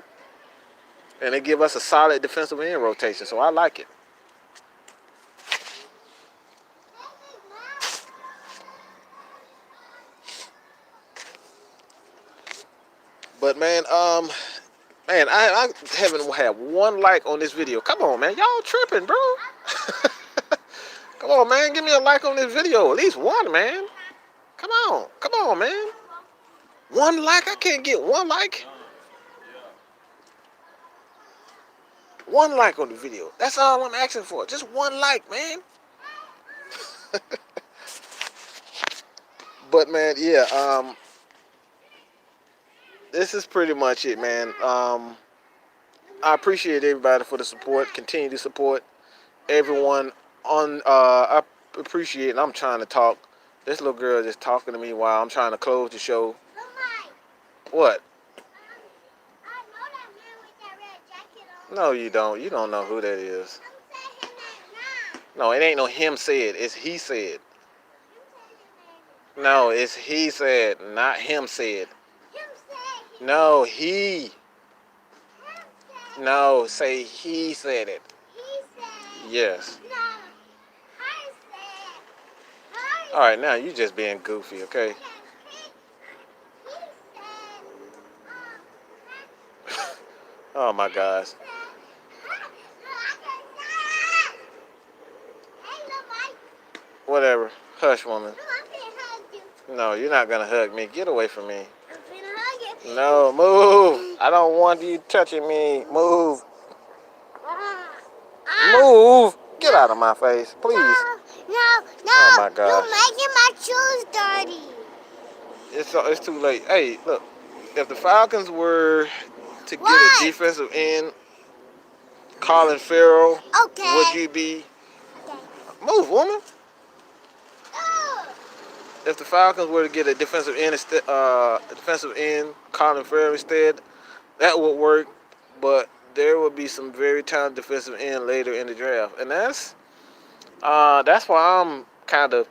Speaker 1: And it give us a solid defensive end rotation, so I like it. But man, I haven't had one like on this video. Come on, man, y'all tripping, bro. Come on, man, give me a like on this video, at least one, man. Come on, man. One like, I can't get one like. One like on the video. That's all I'm asking for. Just one like, man. But man, yeah, this is pretty much it, man. I appreciate everybody for the support. Continue to support everyone on. I appreciate, and I'm trying to talk. This little girl just talking to me while I'm trying to close the show. What? No, you don't. You don't know who that is. No, it ain't no him said. It's he said. No, it's he said, not him said. No, he. No, say he said it. Yes. All right, now you just being goofy, okay? Oh my gosh. Whatever. Hush, woman. No, you're not gonna hug me. Get away from me. No, move. I don't want you touching me. Move. Move. Get out of my face, please.
Speaker 2: No.
Speaker 1: Oh my God.
Speaker 2: You're making my shoes dirty.
Speaker 1: It's too late. Hey, look. If the Falcons were to get a defensive end, Colin Farrell, would you be? Move, woman. If the Falcons were to get a defensive end, Colin Farrell instead, that would work. But there will be some very talented defensive end later in the draft, and that's why I'm kind of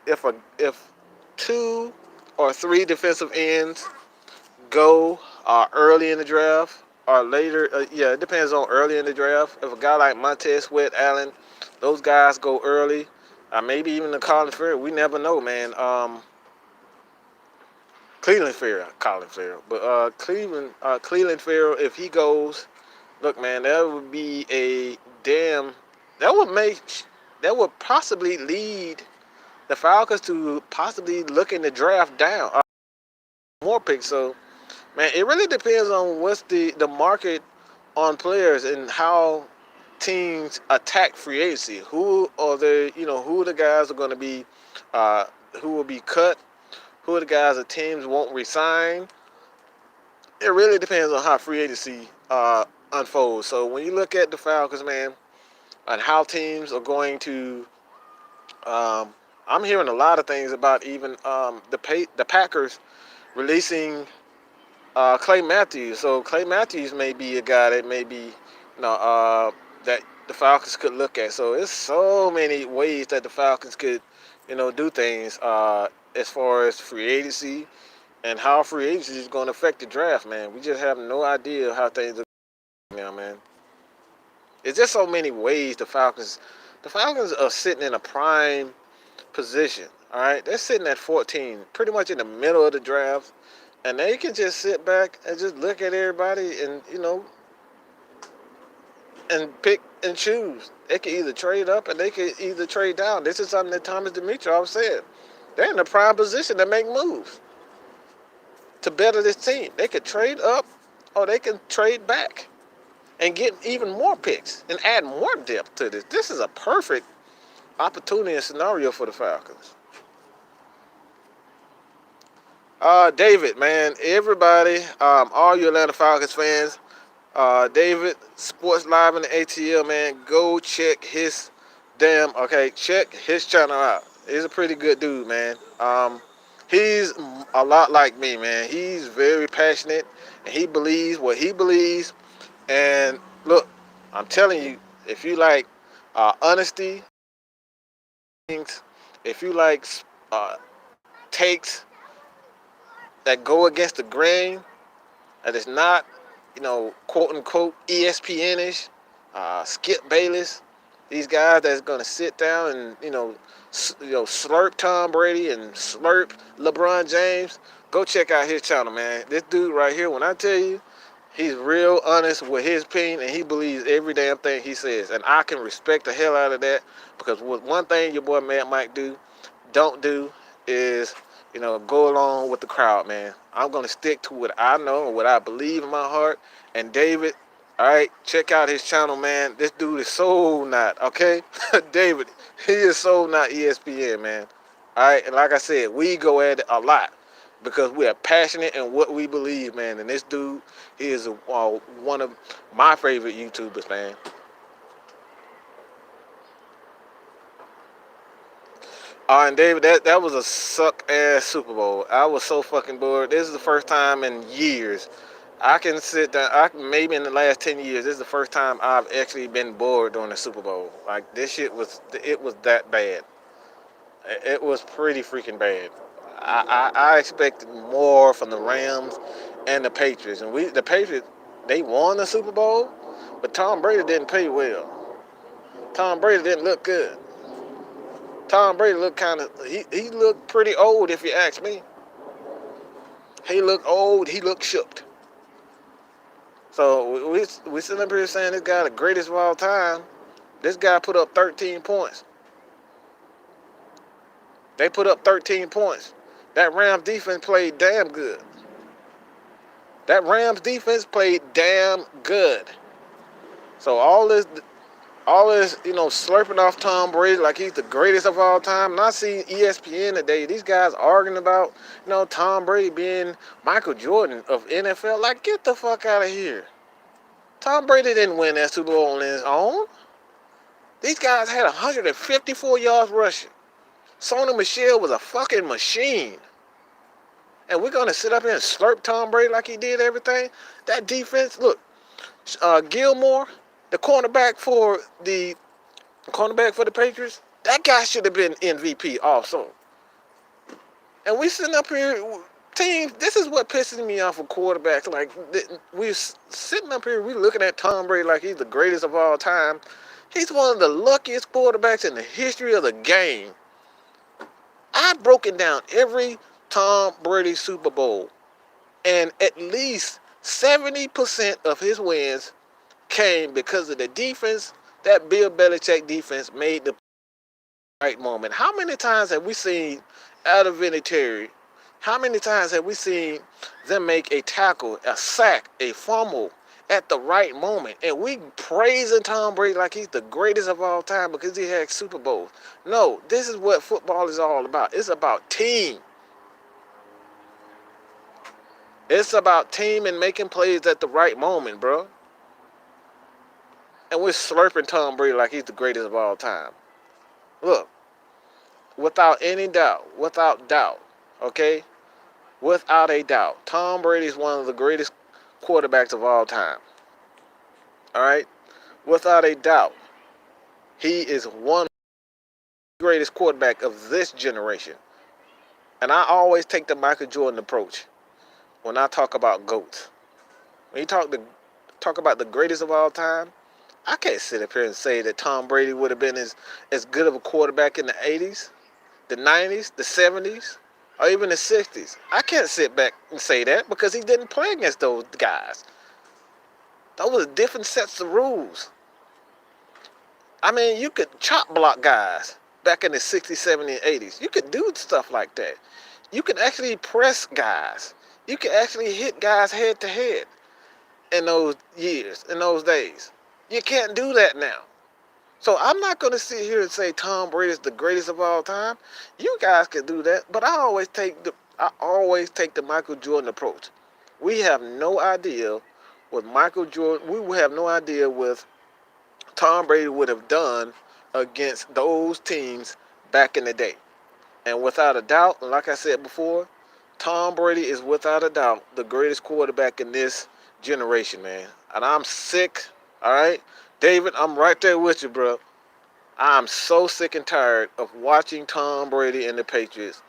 Speaker 1: if 2 or 3 defensive ends go early in the draft or later, it depends on early in the draft. If a guy like Montez Sweat, Allen, those guys go early, maybe even the Colin Farrell, we never know, man. Colin Farrell, but Cleveland Farrell, if he goes, look, man, that would possibly lead the Falcons to possibly looking to draft down more picks. So, man, it really depends on what's the market on players and how teams attack free agency. Who are the guys are going to be, who will be cut, who are the guys that teams won't resign. It really depends on how free agency unfolds. So when you look at the Falcons, man, and how teams are going to, I'm hearing a lot of things about even the Packers releasing Clay Matthews. So Clay Matthews may be a guy that that the Falcons could look at. So there's so many ways that the Falcons could, do things as far as free agency and how free agency is going to affect the draft, man. We just have no idea how things are going now, man. It's just so many ways the Falcons are sitting in a prime position. All right, they're sitting at 14, pretty much in the middle of the draft, and they can just sit back and just look at everybody and and pick and choose. They can either trade up and they can either trade down. This is something that Thomas Dimitrov said. They're in a prime position to make moves to better this team. They could trade up or they can trade back and get even more picks and add more depth to this. This is a perfect opportunity and scenario for the Falcons. David, man, everybody, all you Atlanta Falcons fans, David, Sports Live in the ATL, man, go check his check his channel out. He's a pretty good dude, man. He's a lot like me, man. He's very passionate, and he believes what he believes. And look, I'm telling you, if you like honesty, if you like takes that go against the grain, that is not, quote unquote ESPN-ish, Skip Bayless, these guys that's gonna sit down and slurp Tom Brady and slurp LeBron James. Go check out his channel, man. This dude right here, when I tell you, he's real honest with his opinion, and he believes every damn thing he says. And I can respect the hell out of that, because one thing your boy Matt Mike don't do is, go along with the crowd, man. I'm going to stick to what I know and what I believe in my heart. And David, all right, check out his channel, man. This dude is so not, okay? David, he is so not ESPN, man. All right, and like I said, we go at it a lot because we are passionate in what we believe, man. And this dude, he is one of my favorite YouTubers, man. And David, that was a suck-ass Super Bowl. I was so fucking bored. This is the first time in years. I can sit down, maybe in the last 10 years, this is the first time I've actually been bored during the Super Bowl. Like, this shit was that bad. It was pretty freaking bad. I expected more from the Rams and the Patriots. And the Patriots, they won the Super Bowl, but Tom Brady didn't play well. Tom Brady didn't look good. Tom Brady looked he looked pretty old, if you ask me. He looked old. He looked shook. So we sitting up here saying this guy the greatest of all time. This guy put up 13 points. They put up 13 points. That Rams defense played damn good. So all this, slurping off Tom Brady like he's the greatest of all time. And I see ESPN today, these guys arguing about, Tom Brady being Michael Jordan of NFL. Like, get the fuck out of here. Tom Brady didn't win that Super Bowl on his own. These guys had 154 yards rushing. Sony Michel was a fucking machine. And we're going to sit up here and slurp Tom Brady like he did everything? That defense, look, Gilmore, the cornerback for the Patriots, that guy should have been MVP also. And we sitting up here, teams, this is what pisses me off with quarterbacks. Like, we're sitting up here, we're looking at Tom Brady like he's the greatest of all time. He's one of the luckiest quarterbacks in the history of the game. I've broken down every Tom Brady Super Bowl, and at least 70% of his wins came because of the defense. That Bill Belichick defense made the right moment. How many times have we seen out of Vinatieri? How many times have we seen them make a tackle, a sack, a fumble at the right moment? And we praising Tom Brady like he's the greatest of all time because he had Super Bowls. No, this is what football is all about. It's about team. It's about team and making plays at the right moment, bro. And we're slurping Tom Brady like he's the greatest of all time. Look, without any doubt, okay? Without a doubt, Tom Brady is one of the greatest quarterbacks of all time. All right? Without a doubt, he is one of the greatest quarterback of this generation. And I always take the Michael Jordan approach when I talk about GOATs. When you talk about the greatest of all time, I can't sit up here and say that Tom Brady would have been as good of a quarterback in the 80s, the 90s, the 70s, or even the 60s. I can't sit back and say that because he didn't play against those guys. Those were different sets of rules. I mean, you could chop block guys back in the 60s, 70s, and 80s. You could do stuff like that. You could actually press guys. You could actually hit guys head to head in those years, in those days. You can't do that now. So I'm not going to sit here and say Tom Brady is the greatest of all time. You guys can do that, but I always take the Michael Jordan approach. We have no idea what Michael Jordan. We will have no idea what Tom Brady would have done against those teams back in the day. And without a doubt, like I said before, Tom Brady is without a doubt the greatest quarterback in this generation, man. And I'm sick, all right? David, I'm right there with you, bro. I'm so sick and tired of watching Tom Brady and the Patriots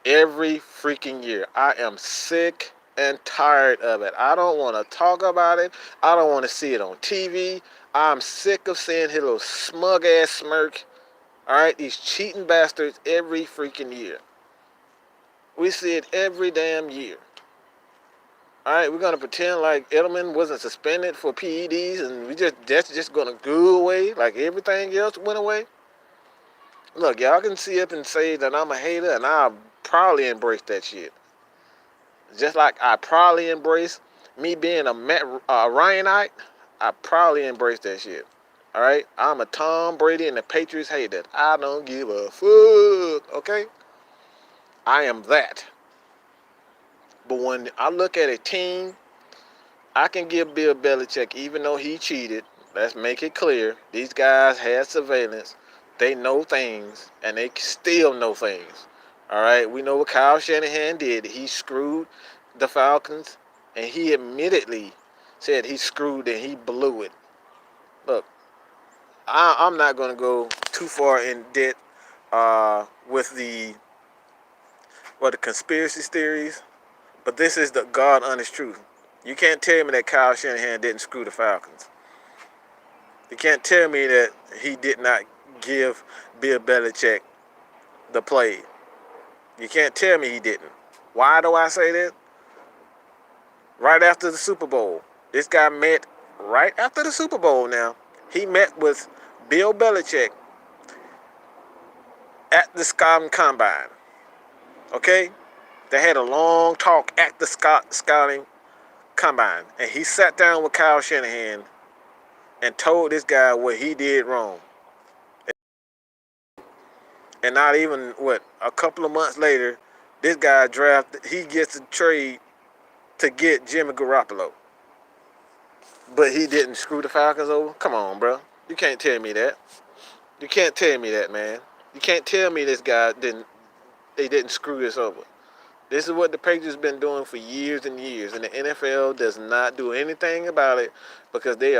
Speaker 1: every freaking year. I am sick and tired of it. I don't want to talk about it. I don't want to see it on TV. I'm sick of seeing his little smug ass smirk. All right, these cheating bastards every freaking year. We see it every damn year. All right, we're gonna pretend like Edelman wasn't suspended for PEDs, and that's just gonna go away like everything else went away. Look, y'all can see up and say that I'm a hater, and I'll probably embrace that shit. Just like I probably embrace me being a Ryanite, I probably embrace that shit. All right, I'm a Tom Brady and the Patriots hater. I don't give a fuck. Okay, I am that. But when I look at a team, I can give Bill Belichick, even though he cheated. Let's make it clear. These guys had surveillance. They know things, and they still know things. All right, we know what Kyle Shanahan did. He screwed the Falcons, and he admittedly said he screwed and he blew it. Look, I'm not going to go too far in debt with the conspiracy theories, but this is the God honest truth. You can't tell me that Kyle Shanahan didn't screw the Falcons. You can't tell me that he did not give Bill Belichick the play. You can't tell me he didn't. Why do I say that? Right after the Super Bowl. This guy met right after the Super Bowl now. He met with Bill Belichick at the scouting combine. Okay? They had a long talk at the scouting combine. And he sat down with Kyle Shanahan and told this guy what he did wrong. And not even, a couple of months later, this guy he gets a trade to get Jimmy Garoppolo. But he didn't screw the Falcons over? Come on, bro. You can't tell me that. You can't tell me that, man. You can't tell me this guy they didn't screw this over. This is what the Patriots been doing for years and years, and the NFL does not do anything about it because they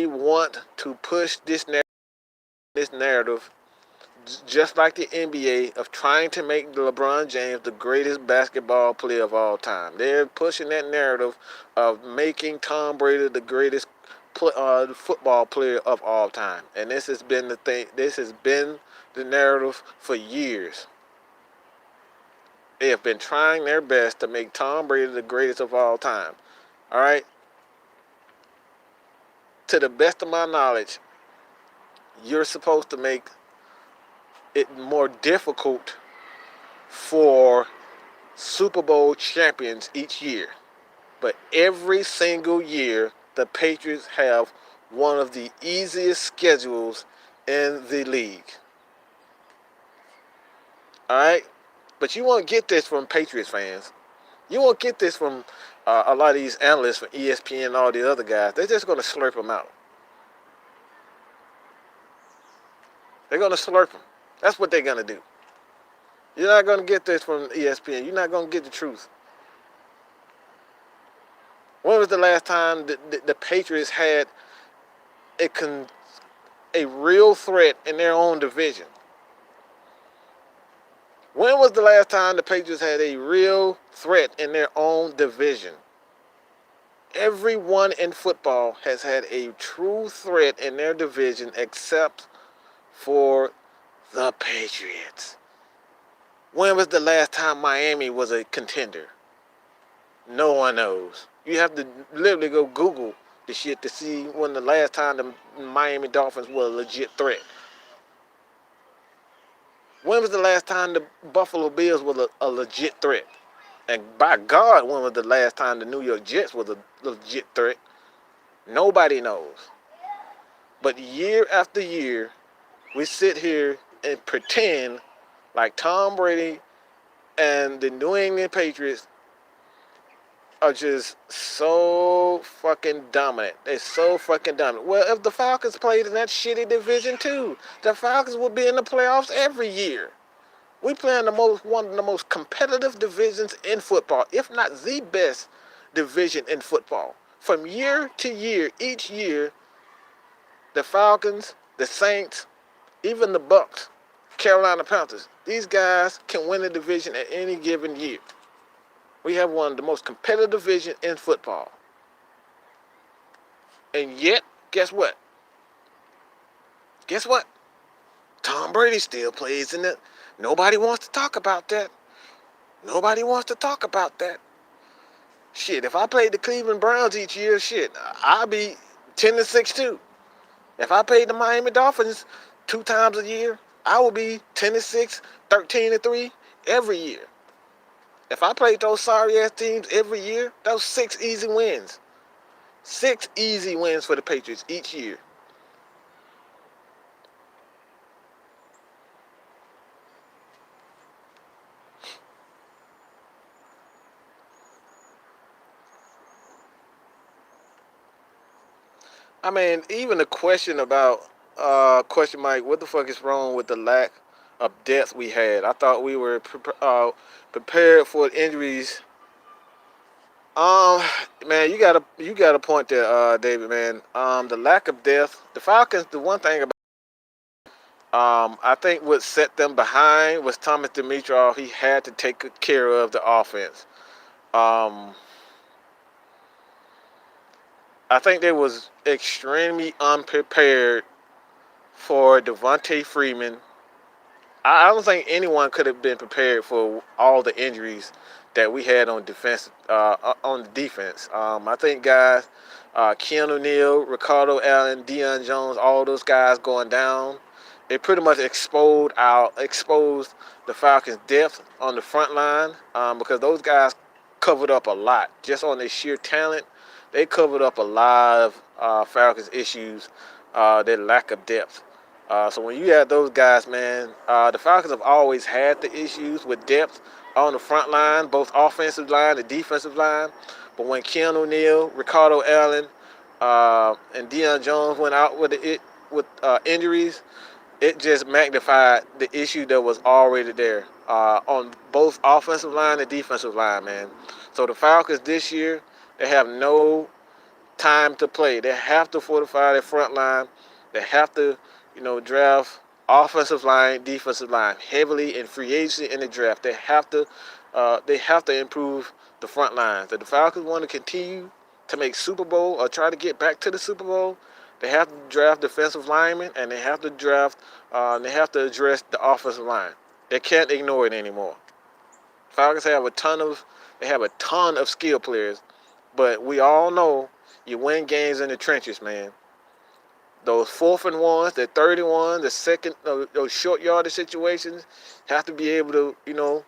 Speaker 1: want to push this narrative just like the NBA of trying to make LeBron James the greatest basketball player of all time. They're pushing that narrative of making Tom Brady the greatest football player of all time. And this has been the thing. This has been the narrative for years. They have been trying their best to make Tom Brady the greatest of all time. All right? To the best of my knowledge, you're supposed to make it more difficult for Super Bowl champions each year. But every single year, the Patriots have one of the easiest schedules in the league. All right? But you won't get this from Patriots fans. You won't get this from a lot of these analysts from ESPN and all the other guys. They're just going to slurp them out. They're going to slurp them. That's what they're going to do. You're not going to get this from ESPN. You're not going to get the truth. When was the last time the Patriots had a real threat in their own division? When was the last time the Patriots had a real threat in their own division? Everyone in football has had a true threat in their division except for the Patriots. When was the last time Miami was a contender? No one knows. You have to literally go Google the shit to see when the last time the Miami Dolphins were a legit threat. When was the last time the Buffalo Bills were a legit threat? And by God, when was the last time the New York Jets was a legit threat? Nobody knows. But year after year, we sit here and pretend like Tom Brady and the New England Patriots are just so fucking dominant. They're so fucking dominant. Well, if the Falcons played in that shitty division too, the Falcons would be in the playoffs every year. We play in one of the most competitive divisions in football, if not the best division in football. From year to year, each year, the Falcons, the Saints, even the Bucks, Carolina Panthers, these guys can win the division at any given year. We have one of the most competitive divisions in football. And yet, guess what? Guess what? Tom Brady still plays in it. Nobody wants to talk about that. Nobody wants to talk about that. Shit, if I played the Cleveland Browns each year, shit, I'd be 10-6 too. If I played the Miami Dolphins 2 times a year, I would be 10-6, 13-3 every year. If I played those sorry ass teams every year, those 6 easy wins. 6 easy wins for the Patriots each year. I mean, even the question about question Mike, what the fuck is wrong with the lack of depth we had? I thought we were prepared for injuries. Um, Man, you got a point there, David. Man, the lack of depth. The Falcons. The one thing about I think what set them behind was Thomas Dimitroff. He had to take care of the offense. Um, I think they was extremely unprepared for Devonta Freeman. I don't think anyone could have been prepared for all the injuries that we had on defense. On the defense, I think guys, Keanu Neal, Ricardo Allen, Deion Jones, all those guys going down, it pretty much exposed the Falcons' depth on the front line, because those guys covered up a lot just on their sheer talent. They covered up a lot of Falcons' issues, their lack of depth. So when you have those guys, man, the Falcons have always had the issues with depth on the front line, both offensive line and defensive line. But when Keanu Neal, Ricardo Allen, and Deion Jones went out with injuries, it just magnified the issue that was already there on both offensive line and defensive line, man. So the Falcons this year, they have no time to play. They have to fortify their front line. They have to, draft offensive line, defensive line heavily in free agency in the draft. They have to improve the front lines. If the Falcons want to continue to make Super Bowl or try to get back to the Super Bowl, they have to draft defensive linemen and they have to address the offensive line. They can't ignore it anymore. Falcons have a ton of skill players, but we all know you win games in the trenches, man. Those 4th and 1s, the 3rd and 1s, the second, those short yardage situations have to be able to,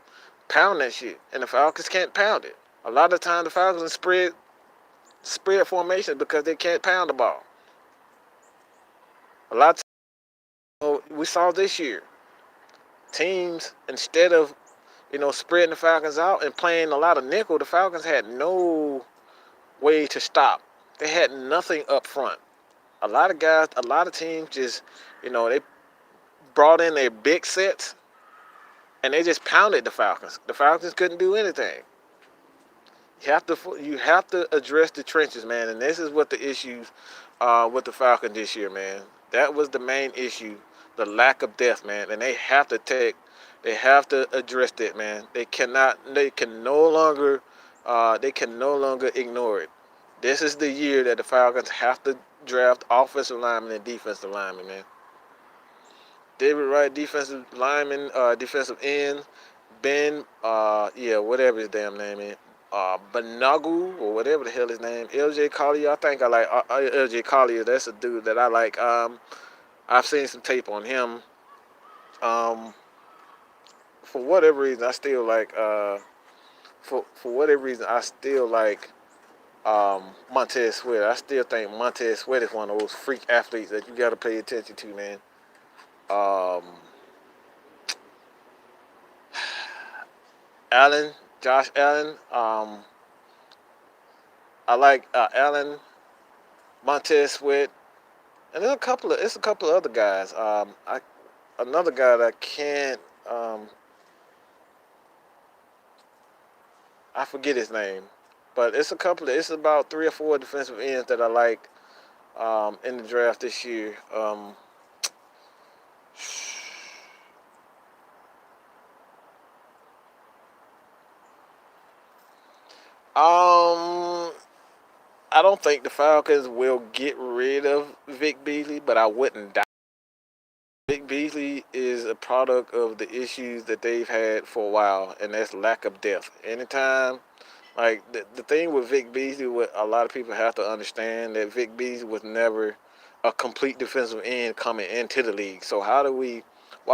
Speaker 1: pound that shit. And the Falcons can't pound it. A lot of times the Falcons spread formation because they can't pound the ball. A lot of times, we saw this year, teams, instead of, spreading the Falcons out and playing a lot of nickel, the Falcons had no way to stop. They had nothing up front. A lot of teams just, they brought in their big sets and they just pounded the Falcons. The Falcons couldn't do anything. You have to address the trenches, man, and this is what the issues with the Falcons this year, man. That was the main issue, the lack of depth, man, and they have to address that, man. They can no longer ignore it. This is the year that the Falcons have to draft offensive linemen and defensive linemen, man. David Wright, defensive lineman, defensive end. Ben, whatever his damn name is. Banagu or whatever the hell his name. LJ Collier. I think I like LJ Collier. That's a dude that I like. I've seen some tape on him. Um, for whatever reason, I still like. For whatever reason, I still like Montez Sweat. I still think Montez Sweat is one of those freak athletes that you got to pay attention to, man. Um, Allen, Josh Allen. I like Allen, Montez Sweat, and then it's a couple of other guys. Another guy that I can't. I forget his name, but it's a couple. It's about 3 or 4 defensive ends that I like in the draft this year. Um, I don't think the Falcons will get rid of Vic Beasley, but I wouldn't doubt. Vic Beasley is a product of the issues that they've had for a while, and that's lack of depth. Anytime, like the thing with Vic Beasley, what a lot of people have to understand that Vic Beasley was never a complete defensive end coming into the league. So why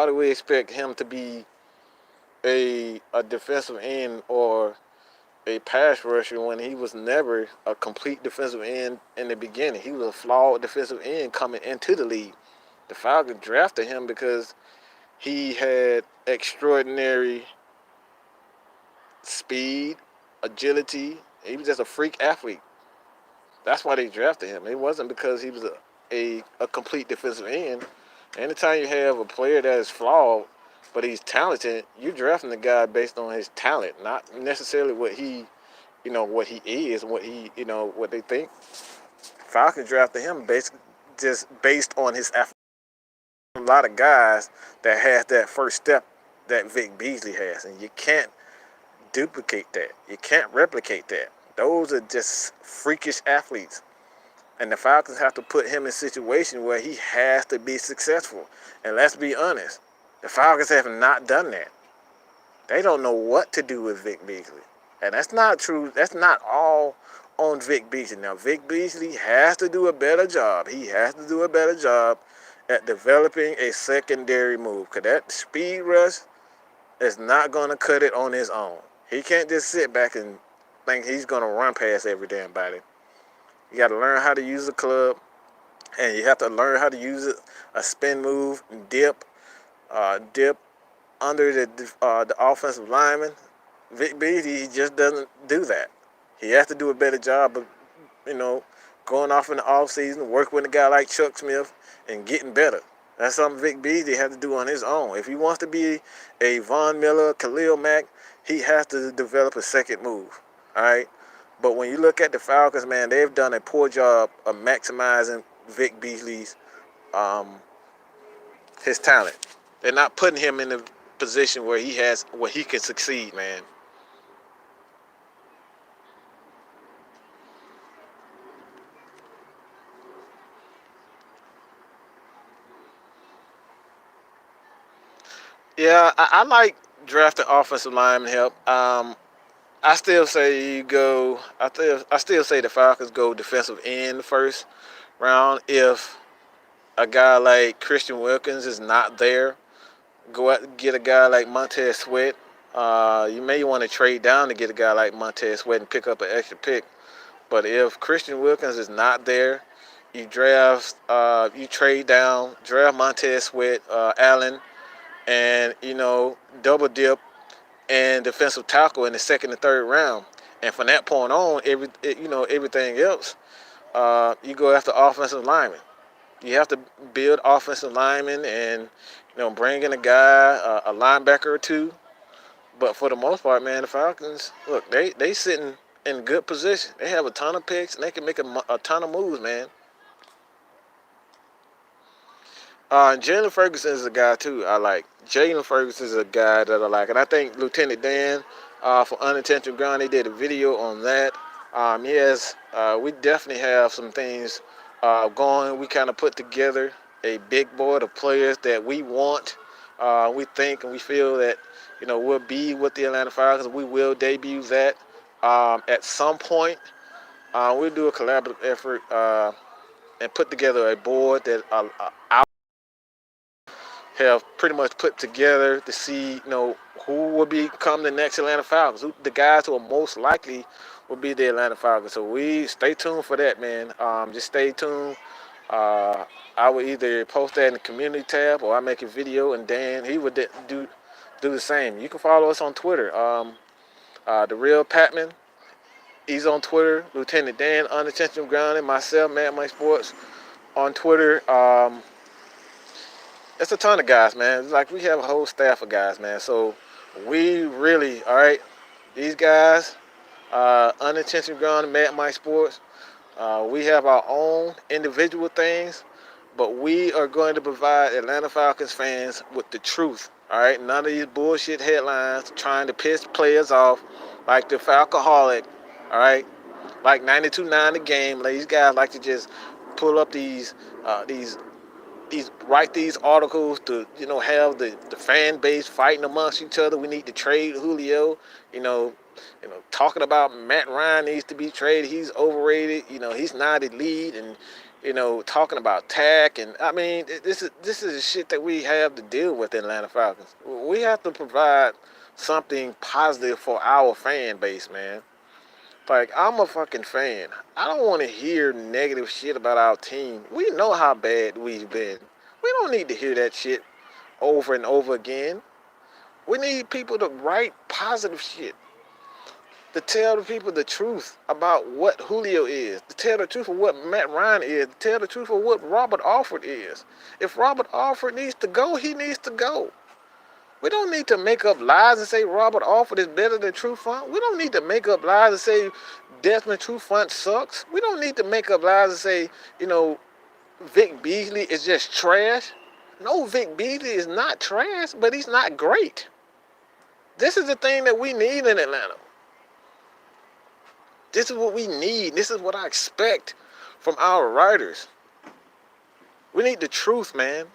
Speaker 1: do we expect him to be a defensive end or a pass rusher when he was never a complete defensive end in the beginning? He was a flawed defensive end coming into the league. The Falcons drafted him because he had extraordinary speed, agility. He was just a freak athlete. That's why they drafted him. It wasn't because he was a complete defensive end. Anytime you have a player that is flawed, but he's talented, you're drafting the guy based on his talent, not necessarily what he, what he is, what he, what they think. Falcons drafted him just based on his athletic. A lot of guys that has that first step that Vic Beasley has, and you can't duplicate that. You can't replicate that. Those are just freakish athletes. And the Falcons have to put him in a situation where he has to be successful. And let's be honest, the Falcons have not done that. They don't know what to do with Vic Beasley. And that's not true. That's not all on Vic Beasley. Now, Vic Beasley has to do a better job. He has to do a better job at developing a secondary move. Because that speed rush is not going to cut it on his own. He can't just sit back and think he's going to run past every damn body. You got to learn how to use the club, and you have to learn how to use it, a spin move, dip under the offensive lineman. Vic Beasley, he just doesn't do that. He has to do a better job of, going off in the offseason, working with a guy like Chuck Smith and getting better. That's something Vic Beasley has to do on his own. If he wants to be a Von Miller, Khalil Mack, he has to develop a second move. All right? But when you look at the Falcons, man, they've done a poor job of maximizing Vic Beasley's his talent. They're not putting him in a position where he can succeed, man. Yeah, I like drafting offensive lineman help. I still say I still say the Falcons go defensive end first round. If a guy like Christian Wilkins is not there, go out and get a guy like Montez Sweat. You may want to trade down to get a guy like Montez Sweat and pick up an extra pick. But if Christian Wilkins is not there, you trade down, draft Montez Sweat, Allen, and double dip and defensive tackle in the second and third round. And from that point on, everything else, you go after offensive linemen. You have to build offensive linemen and bring in a guy, a linebacker or two. But for the most part, man, the Falcons look they sitting in good position. They have a ton of picks and they can make a ton of moves, man. Jalen Ferguson is a guy too I like. Jalen Ferguson is a guy that I like, and I think Lieutenant Dan for Unintentional Ground, they did a video on that. We definitely have some things going. We kind of put together a big board of players that we want. We think and we feel that we'll be with the Atlanta Falcons. We will debut that At some point, we'll do a collaborative effort and put together a board that I have pretty much put together to see, who will become the next Atlanta Falcons. The guys who are most likely will be the Atlanta Falcons. So we stay tuned for that, man. Just stay tuned. Uh, I will either post that in the community tab or I make a video, and Dan he would do the same. You can follow us on Twitter. The Real Patman, he's on Twitter. Lieutenant Dan, Unintentional Grounding. Myself, Mad Mike Sports on Twitter. It's a ton of guys, man. It's like we have a whole staff of guys, man. So we really, all right, these guys, Unintentional Grounding, Mad Mike Sports. We have our own individual things, but we are going to provide Atlanta Falcons fans with the truth. All right, none of these bullshit headlines trying to piss players off, like the Falcoholic. All right, like 92.9 the game. Like, these guys like to just pull up these write these articles to have the fan base fighting amongst each other. We need to trade Julio. You know, talking about Matt Ryan needs to be traded. He's overrated. He's not elite, and talking about tack. And I mean, this is the shit that we have to deal with in Atlanta Falcons. We have to provide something positive for our fan base, man. Like, I'm a fucking fan. I don't want to hear negative shit about our team. We know how bad we've been. We don't need to hear that shit over and over again. We need people to write positive shit, to tell the people the truth about what Julio is, to tell the truth of what Matt Ryan is, to tell the truth of what Robert Alford is. If Robert Alford needs to go, he needs to go. We don't need to make up lies and say Robert Alford is better than Trufant. We don't need to make up lies and say Desmond Trufant sucks. We don't need to make up lies and say, Vic Beasley is just trash. No, Vic Beasley is not trash, but he's not great. This is the thing that we need in Atlanta. This is what we need. This is what I expect from our writers. We need the truth, man.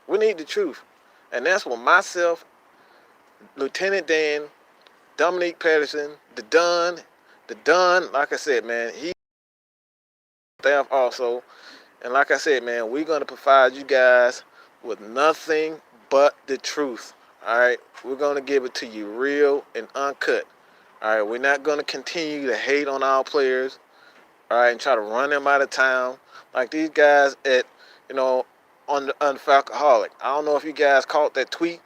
Speaker 1: We need the truth. And that's what myself, Lieutenant Dan, Dominique Patterson, the Don, like I said, man, he staff also. And like I said, man, we're going to provide you guys with nothing but the truth. All right? We're going to give it to you real and uncut. All right? We're not going to continue to hate on our players, all right, and try to run them out of town like these guys at, on the Falcoholic. I don't know if you guys caught that tweet,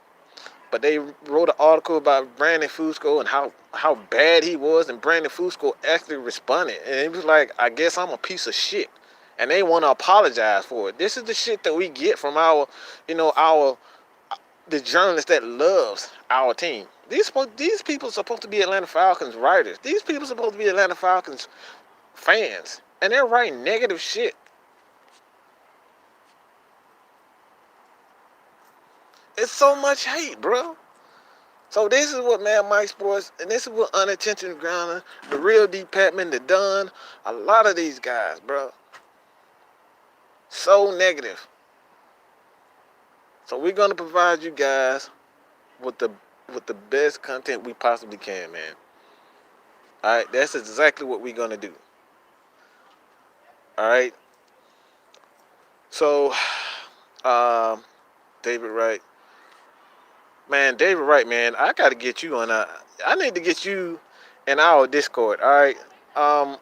Speaker 1: but they wrote an article about Brandon Fusco and how bad he was, and Brandon Fusco actually responded. And he was like, I guess I'm a piece of shit. And they want to apologize for it. This is the shit that we get from the journalist that loves our team. These people are supposed to be Atlanta Falcons writers. These people are supposed to be Atlanta Falcons fans. And they're writing negative shit. It's so much hate, bro. So this is what Mad Mike Sports, and this is what Unintentional Grounding, the Real Deep Patman, the Dunn, a lot of these guys, bro. So negative. So we're gonna provide you guys with the best content we possibly can, man. All right, that's exactly what we're gonna do. All right. So, David Wright. Man, David Wright, man, I gotta get you on. I need to get you in our Discord. All right. I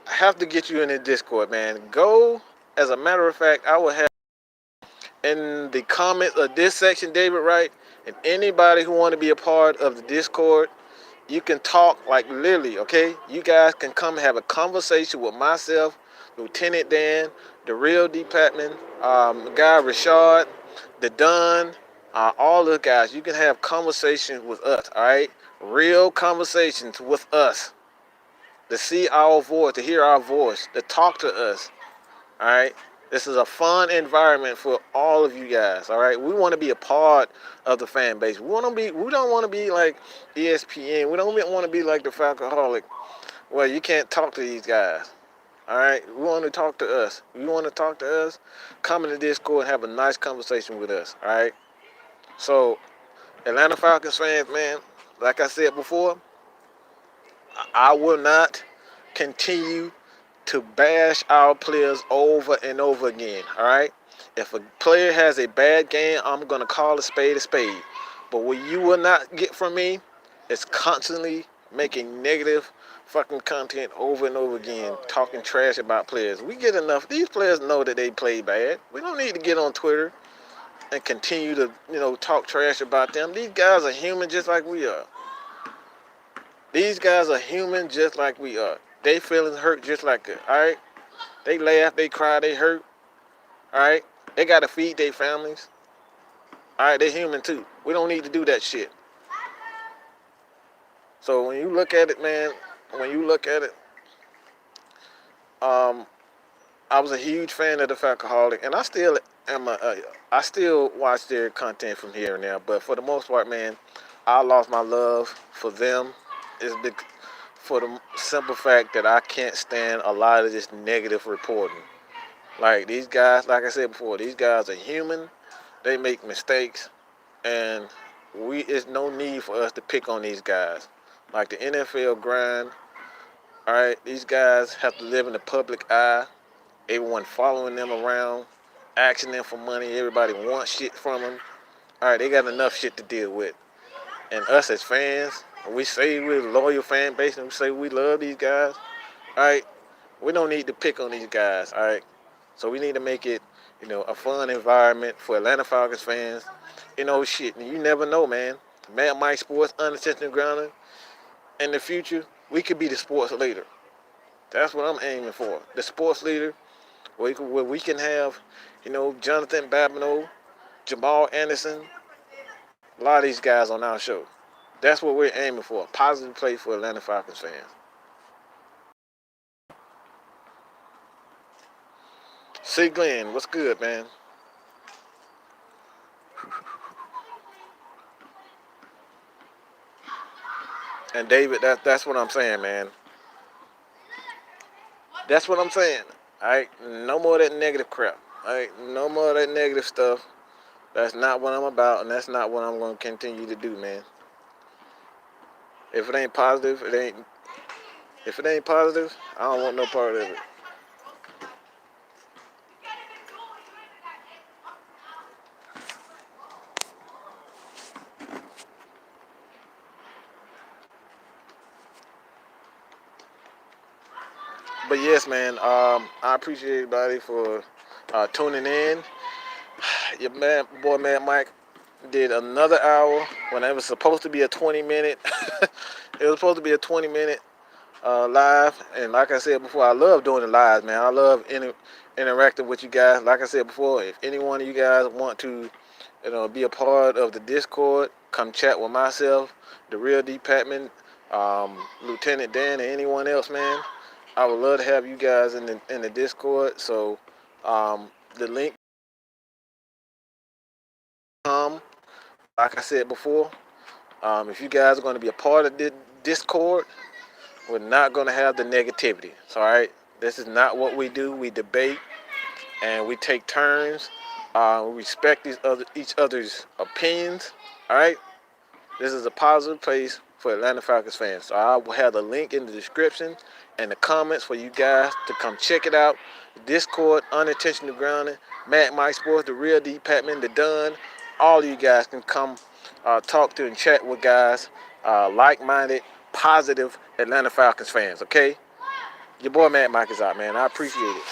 Speaker 1: have to get you in the Discord, man. Go. As a matter of fact, I will have in the comments of this section, David Wright, and anybody who want to be a part of the Discord, you can talk like literally, okay? You guys can come have a conversation with myself, Lieutenant Dan, the Real Deep Patman, the guy Rashad, the Dunn, all the guys. You can have conversations with us, all right? Real conversations with us. To see our voice, to hear our voice, to talk to us, all right? This is a fun environment for all of you guys, all right? We want to be a part of the fan base. We don't want to be like ESPN. We don't want to be like the Falcoholic, where you can't talk to these guys, all right? We want to talk to us. You want to talk to us? Come in the Discord and have a nice conversation with us, all right? So, Atlanta Falcons fans, man, like I said before, I will not continue to bash our players over and over again. All right. If a player has a bad game, I'm gonna call a spade a spade. But what you will not get from me is constantly making negative fucking content over and over again, talking trash about players. We get enough. These players know that they play bad. We don't need to get on Twitter and continue to, talk trash about them. These guys are human just like we are. These guys are human just like we are. They feelings hurt just like us. All right. They laugh, they cry, they hurt. All right. They gotta feed their families. All right. They're human too. We don't need to do that shit. So when you look at it, man, when you look at it, um, I was a huge fan of the Falcoholic, and I still am I still watch their content from here and there, but for the most part, man, I lost my love for them. It's big for the simple fact that I can't stand a lot of this negative reporting. Like these guys, like I said before, these guys are human. They make mistakes, and it's no need for us to pick on these guys. Like the NFL grind, all right, these guys have to live in the public eye. Everyone following them around, asking them for money. Everybody wants shit from them. All right, they got enough shit to deal with. And us as fans, we say we're a loyal fan base and we say we love these guys. All right, we don't need to pick on these guys. All right, so we need to make it, a fun environment for Atlanta Falcons fans. Shit, and you never know, man. Mad Mike Sports, unintentional grounding. In the future, we could be the sports leader. That's what I'm aiming for. The sports leader, where we can have, Jonathan Babineau, Jamal Anderson, a lot of these guys on our show. That's what we're aiming for. A positive play for Atlanta Falcons fans. C. Glenn, what's good, man? And David, that's what I'm saying, man. That's what I'm saying. All right, no more of that negative crap. All right, no more of that negative stuff. That's not what I'm about, and that's not what I'm going to continue to do, man. If it ain't positive, it ain't. If it ain't positive, I don't want no part of it. But yes, man, I appreciate everybody for tuning in. Your boy, man, Mike, did another hour when it was supposed to be a 20-minute. It was supposed to be a 20-minute live, and like I said before, I love doing the lives, man. I love interacting with you guys. Like I said before, if any one of you guys want to, be a part of the Discord, come chat with myself, the Real D Patman, Lieutenant Dan, and anyone else, man. I would love to have you guys in the Discord. So the link like I said before, if you guys are going to be a part of the Discord, we're not going to have the negativity. All right, this is not what we do. We debate and we take turns. We respect each other's opinions. All right, this is a positive place for Atlanta Falcons fans. So I will have the link in the description and the comments for you guys to come check it out. Discord, Unintentional Grounding, Mad Mike Sports, the Real D Patman, the Dunn. All of you guys can come talk to and chat with guys, like-minded, positive Atlanta Falcons fans, okay? Your boy Mad Mike is out, man. I appreciate it.